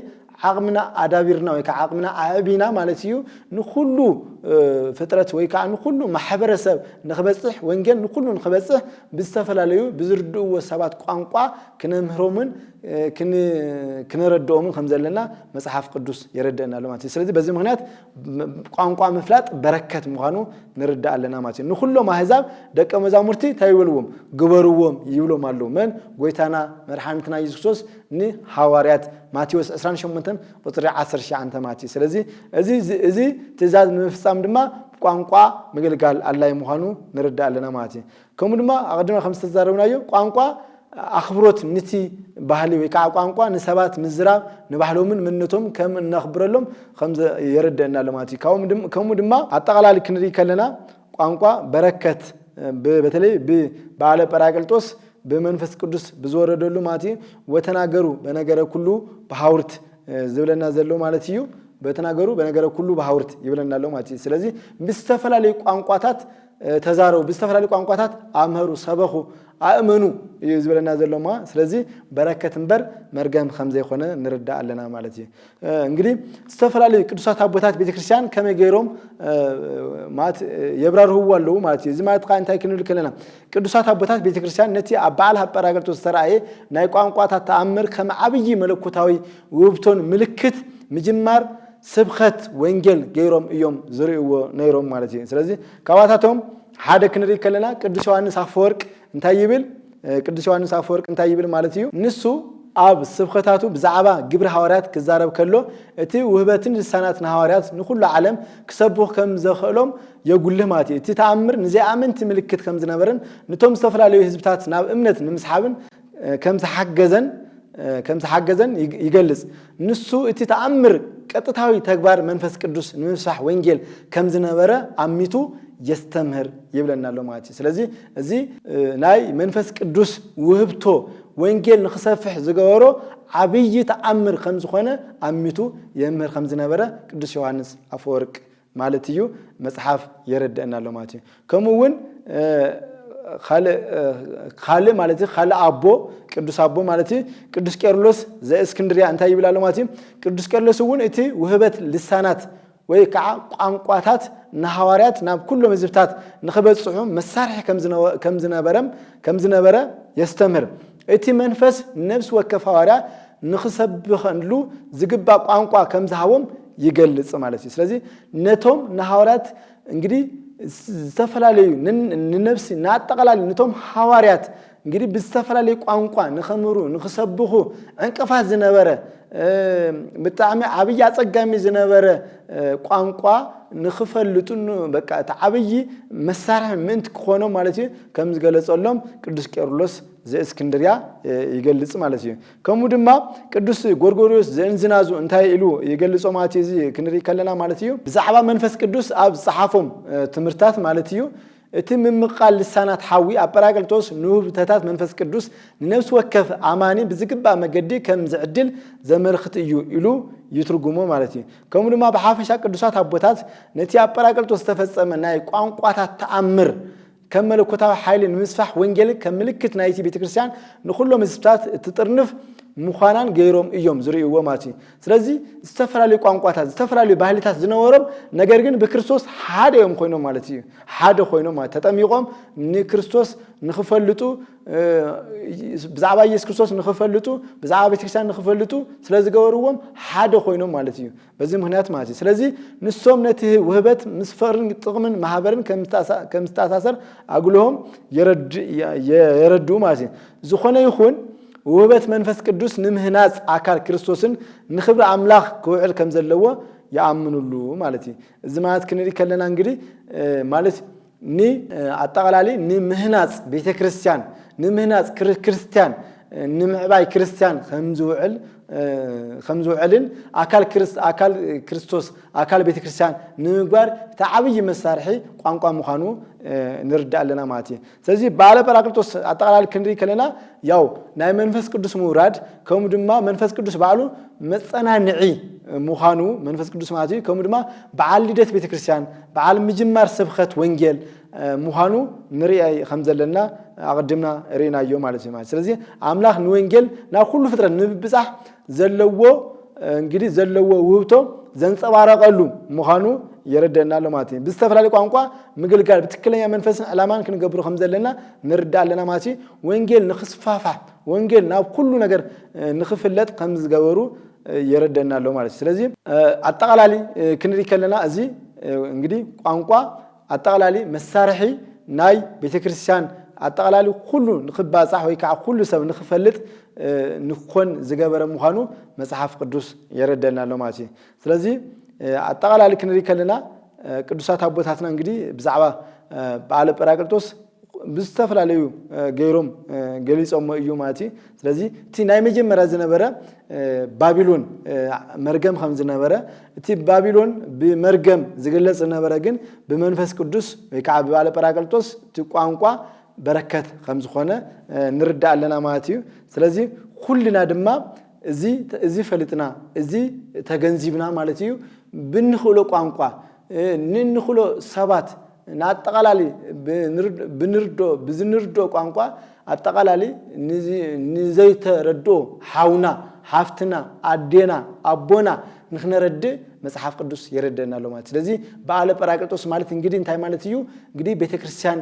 عقمنا أدابيرنا ويك عقمنا عابينا مالتيو نخلو فترة ويك نخلو محبرسة نخبصح وينجل نخلو نخبصح بستفلاليو بزردو وسبات قانقا كنمهرومن كنردومن خمزلنا مصحف قدوس يردنا له ماتي سلازي بزي مغنيات قانقا مفلات بركة مغانو نردا لنا ماتي نخلو ماحزاب دقه مزامرتي تايولوم غبروم يولو مالو من غويتانا مرحانتنا يسوس ني حواريات ماتيوس 18 قطر 10 شي انت ماتي سلازي ازي تزاز مفصام دما قانقا مغلغال الله مخانو نردا لنا ماتي كم دما اقدما 5 زارونايو قانقا اخبروت نتي ባህሊ ወይ ቋንቋ ንሰባት ምዝራብ ንባህሎምን ምንቶም ከም እናخبرሎም ከምዘ ይረደና ለማቲ ከሙ ድማ አጠቃላል ክንሪ ከለና ቋንቋ በረከት በተለይ በዓለ ጰራቅሊጦስ በመንፈስ ቅዱስ በዝወረደሉ ማቲ ወተናገሩ በነገረ ኩሉ በሐውርት ዝብለና ዘሎ ማለት እዩ በተናገሩ በነገረ ኩሉ በሐውርት ይብለናል ማለት ስለዚህ በስተፈላልይ ቋንቋታት ተዛረው በስተፈላልይ ቋንቋታት አመሩ ሰበኹ አእመኑ ይዝብለና ዘለማ ስለዚህ በረከትንበር መርገም خمزه ይሆነ ንርዳ አለና ማለት እንግዲህ በስተፈላልይ ቅዱሳት አቦታት ቤተክርስቲያን ከመገሮም ማት የብራርሁ አለው ማለት እዚ ማለት ቃንታይ ክንል ከለና ቅዱሳት አቦታት ቤተክርስቲያን ነቲ አባል ጰራቅሊጦስ ተራእየ ናይ ቋንቋታት ተአምር ከመዓብይ መለኮታዊ ውብቶን ምልክት ምጅማር ስብኸት ወንጌል ገይሮም እዮም ዝርእዎ ነይሮም ማለት ስለዚህ ካባታቶም ሓደ ክንሪ ከለና ቅዱስ ዮሐንስ አፈወርቅ እንታይ ይብል ቅዱስ ዮሐንስ አፈወርቅ እንታይ ይብል ማለት እዩ ንሱ አብ ስብኸታቱ ብዛዕባ ግብረ ሐዋርያት ክዛረብ ከሎ እቲ ውህበትን ልሳናት ሐዋርያት ንኩሉ ዓለም ክሰብኹ ከም ዘኽእሎም የጉልህ ማለት እቲ ተአምር ንዘይአመንቲ ምልክት ከም ዝነበረን ንቶም ዝተፈላለዩ ህዝብታት ናብ እምነት ንምስሓብን ከም ዝሓገዘን ይገልጽ ንሱ እቲ ተአምር ቀጥታዊ ተግባር መንፈስ ቅዱስ ንምስራሕ ወንጌል ከም ዝነበረ አሚቱ يستمر يبلنا له ماتي ስለዚህ እዚ ናይ መንፈስ ቅዱስ ውህብቶ ወንጌል ንخسفح ዝገበሮ አብይ ተአምር ከም ዝኾነ አሚቱ የምር ከም ዝነበረ ቅዱስ ዮሐንስ አፈወርቅ ማለት እዩ መጽሐፍ ይረዳና له ማቲ ከመውን خال ማለት خال አቦ ቅዱስ አቦ ማለት ቅዱስ ቄርሎስ ዘእስክንድሪያ እንታይ ይብላል ማለት ቅዱስ ቄርሎስ እውን እቲ ውህበት ልሳናት ወይ ቋንቋታት ንሐዋርያት ናብ ኩሎም ህዝብታት ንخبጽሑ መሳርሕ ከም ዝነበረ يستمر እቲ መንፈስ ነፍስ ወከፍ ሐዋርያ ንخሰብኸንሉ ዝግባ ቋንቋ ከም ዝሃቦም ይገልጽ ማለት እዩ ስለዚህ ነቶም ንሐዋርያት እንግዲህ ዝተፈላልዩ ንነፍስ ናጠቃላል ነቶም ሐዋርያት እንግዲህ ብዝተፈላለዩ ቋንቋ ንኸምሩ ንኽሰብኹ ዕንቅፋት ዝነበረ ብጣዕሚ ዓብይ አጸጋሚ ዝነበረ ቋንቋ ንኽፈልጡን በቃ ተዓብይ መሳርሕ ምንት ክኾኖ ማለት እዩ ከም ዝገለጸሎም ቅዱስ ቄርሎስ ዘእስክንድርያ ይገልጽ ማለት እዩ ከምኡ ድማ ቅዱስ ጎርጎርዮስ ዘእንዝናዙ እንታይ ኢሉ ይገልጾ ማለት እዩ ክንሪ ከለና ማለት እዩ ብዛዕባ መንፈስ ቅዱስ ኣብ ጸሓፎም ትምህርታት ማለት እዩ እቲ ምምቃል ልሳናት ሓዊ አጵራቅልጦስ ንውህብተታት መንፈስ ቅዱስ ንነፍስ ወከፍ አማኒ ብዝግባእ መገዲ ከም ዝዕድል ዘመልክት እዩ ኢሉ ይትርጉሞ ማለት እዩ ከምኡ ድማ በሓፈሻ ቅዱሳት አቦታት ነቲ አጵራቅልጦስ ተፈጸመ ናይ ቋንቋታት ተአምር ከም መለኮታዊ ኃይል ንምስፋሕ ወንጌል ከም ምልክት ናይቲ ቤተክርስቲያን ንኹሎም ህዝብታት እትጥርንፍ ሙኻናን ገይሮም እዮም ዝርእይዎ ማለት እዩ ስለዚ ዝተፈላለዩ ቋንቋታት ዝተፈላለዩ ባህልታት ዝነበሮም ነገር ግን በክርስቶስ ሓደ እዮም ኮይኖም ማለት እዩ ሓደ ኮይኖም ማለት ተጠሚቆም ንክርስቶስ ንኽፈልጡ ብዛዕባ ኢየሱስ ክርስቶስ ንኽፈልጡ ብዛዕባ ቤተክርስቲያን ንኽፈልጡ ስለዝገበርዎም ሓደ ኮይኖም ማለት እዩ በዚህ ምክንያት ማለት እዩ ስለዚ ንሶም ነቲ ውህበት ምስፈርን ጥቅምን ማህበርን ከም ዝተኣሳሰር አግልሆም የረዱ ማለት እዩ ዝኾነ ይኹን ውህበት መንፈስ ቅዱስ ንምህናጽ አካል ክርስቶስን ንኽብር አምላኽ ክውዕል ከም ዘለዎ ያአምኑሉ ማለት እዩ እዚ ማለት ክንሪ ከለና እንግዲህ ማለት አጠቃላሊ ንምህናጽ ቤተክርስቲያን ንምህናጽ ክርስቲያን ንምዕባይ ክርስቲያን ከም ዝውዕልን አካል ክርስቶስ አካል ቤተክርስቲያን ንምግባር ተዓብይ መሳርሒ ቋንቋ ምዃኑ ንርዳእ ኣለና ማለት እዩ ስለዚህ ባለ ጰራቅሊጦስ አጠቃላሊ ክንሪ ከለና ያው ናይ መንፈስ ቅዱስ ምውራድ ከም ድማ መንፈስ ቅዱስ ባዕሉ መጸናንዒ ምዃኑ መንፈስ ቅዱስ ማለት እዩ ከም ድማ በዓል ልደት ቤተክርስቲያን በዓል ምጅማር ስብከት ወንጌል ምዃኑ ንሪአ ከም ዘለና አቀድምና ሪናዮ ማለት እዩ ስለዚህ አምላኽ ንወንጌል ናብ ሁሉ ፍጥረት ንብብጻሕ ዘለዎ እንግዲህ ዘለዎ ውህብቶ ዘንጸባረቀሉ ምዃኑ ይረዳናል ማለት እዩ ብዝተፈላለየ ቋንቋ ምግልጋል በትክክለኛ መንፈስን ዓላማን ክንገብሩ ከም ዘለና ንርዳእ ኣለና ማለት እዩ ወንጌል ንኽስፋፋሕ ወንጌል ናብ ሁሉ ነገር ንኽፍለጥ ከም ዝገበሩ ይረዳናል ማለት እዩ ስለዚህ አጠቃላሊ ክንሪ ከለና እዚ እንግዲህ ቋንቋ አጠቃላሊ መሳርሒ ናይ ቤተክርስቲያን አጠቃላሊ ሁሉ ንኽባጻሕ ወይ ከዓ ሁሉ ሰብ ንኽፈልጥ ንኮን ዝገበረ ምዃኑ መጽሐፍ ቅዱስ ይረዳናል ማለት እዩ ስለዚህ አጠቃላሊ ክንሪ ከለና ቅዱሳት አቦታትና እንግዲህ ብዛዕባ በዓለ ጰራቅሊጦስ ብዝተፈላለዩ ገይሮም ገሊጾም እዩ ማለት እዩ ስለዚህ እቲ ናይ መጀመሪያ ዝነበረ ባቢሎን መርገም ከም ዝነበረ እቲ ባቢሎን ብመርገም ዝገለጽ ዝነበረ ግን ብመንፈስ ቅዱስ ወይ ከዓ በዓለ ጰራቅሊጦስ እቲ ቋንቋ በረከት ከም ዝኾነ ንርዳእ ኣለና ማለት እዩ ስለዚህ ኩልና ድማ እዚ ፈሊጥና እዚ ተገንዚብና ማለት እዩ ብንኽእሎ ቋንቋ ንንኽእሎ ሰባት ናጠቃላሊ ብዝንርዶ ቋንቋ አጠቃላሊ ንዘይተረዶ ሓውና ሓፍትና አዴና አቦና ንኽነረድ መጽሐፍ ቅዱስ ይረዳናል ማለት ስለዚህ በዓለ ጰራቅሊጦስ ማለት እንግዲህ እንታይ ማለት እዩ እንግዲህ ቤተክርስቲያን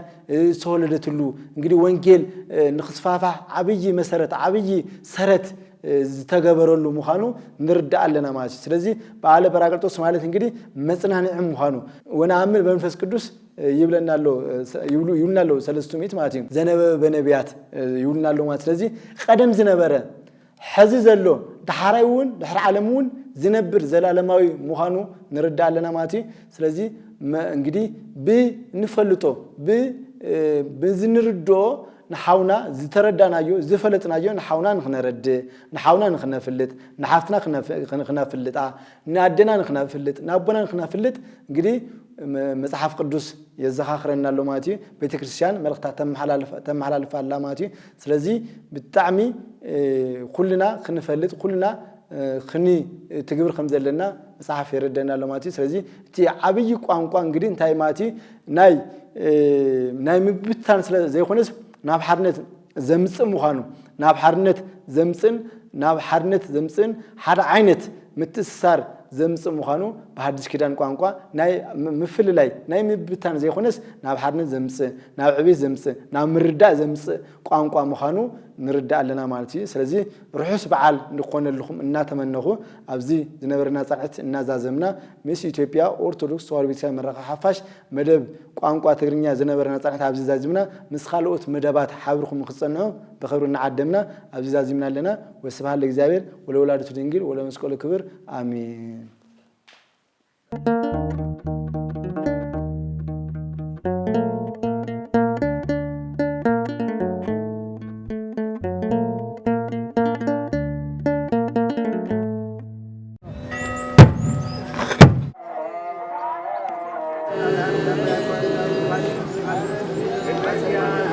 ተወለደትሉ እንግዲህ ወንጌል ንኽስፋፋሕ ዓብይ መሰረት ዓብይ ሰረት ዝተገበረሉ ምዃኑ ንርዳእ ኣለና ማለት ስለዚህ በዓለ ጰራቅሊጦስ ማለት እንግዲህ መጽናንዒ ምዃኑ ወነአምን በመንፈስ ቅዱስ ይብሉናል ሰለስቱ ምዕት ማለት እዩ ዘነበበ በነቢያት ይብሉናል ማለት ስለዚህ ቀደም ዝነበረ ሕዚ ዘሎ ድሓራይውን ድሕሪ ዓለምውን ዝነብር ዘላለማዊ ምዃኑ ንርዳእ ኣለና ማለት እዩ ስለዚህ እንግዲህ ብንፈልጦ ብዝንርድኦ ንሓውና ዝተረዳናዮ ዝፈለጥናዮ ንሓውና ንኽነረድ ንሓውና ንኽነፍልጥ ንሓፍትና ንኽነፍልጣ ንኣደና ንኽነፍልጥ ንኣቦና ንኽነፍልጥ እንግዲህ መጽሐፍ ቅዱስ የዘኻኽረናል ማለት እዩ ቤተክርስቲያን መልእኽታት ተመሓላልፋላ ማለት እዩ ስለዚህ ብጣዕሚ ኩልና ክንፈልጥ ኩልና خني تجبر خمسة لنا صحف يردنا لماتي سلزي تي عبي قام انجدين تاي ماتي ناي مبتان زي خونس ناب حرنت زمصن مخانو ناب حرنت زمصن ناب حرنت زمصن حر عينت متسار ዘምጽእ ምዃኑ በሐዲስ ኪዳን ቋንቋ ናይ ምፍልላይ ናይ ምብታን ዘይኾነስ ናብ ሓድነት ዘምጽእ ናብ ዕቤት ዘምጽእ ናብ ምርዳእ ዘምጽእ ቋንቋ ምዃኑ ንርዳእ ኣለና ማለት እዩ ስለዚ ርሑስ በዓል ንኾነልኩም እናተመነኹ ኣብዚ ዝነበረና ጻንዕት እናዛዘምና ምስ ኢትዮጵያ ኦርቶዶክስ ተዋህዶ ቤተክርስቲያን መራኸቢ ሓፋሽ መደብ ቋንቋ ትግርኛ ዝነበረና ጻንዕት ኣብዚ ዛዝምና ምስ ካልኦት መደባት ሓብርኩም ክጸንዑ በኽብሪ እናዓደምና ኣብዚ ዛዝምና ኣለና ወስብሐት ለእግዚአብሔር ወለወላዲቱ ድንግል ወለመስቀሉ ክብር አሜን። Gracias.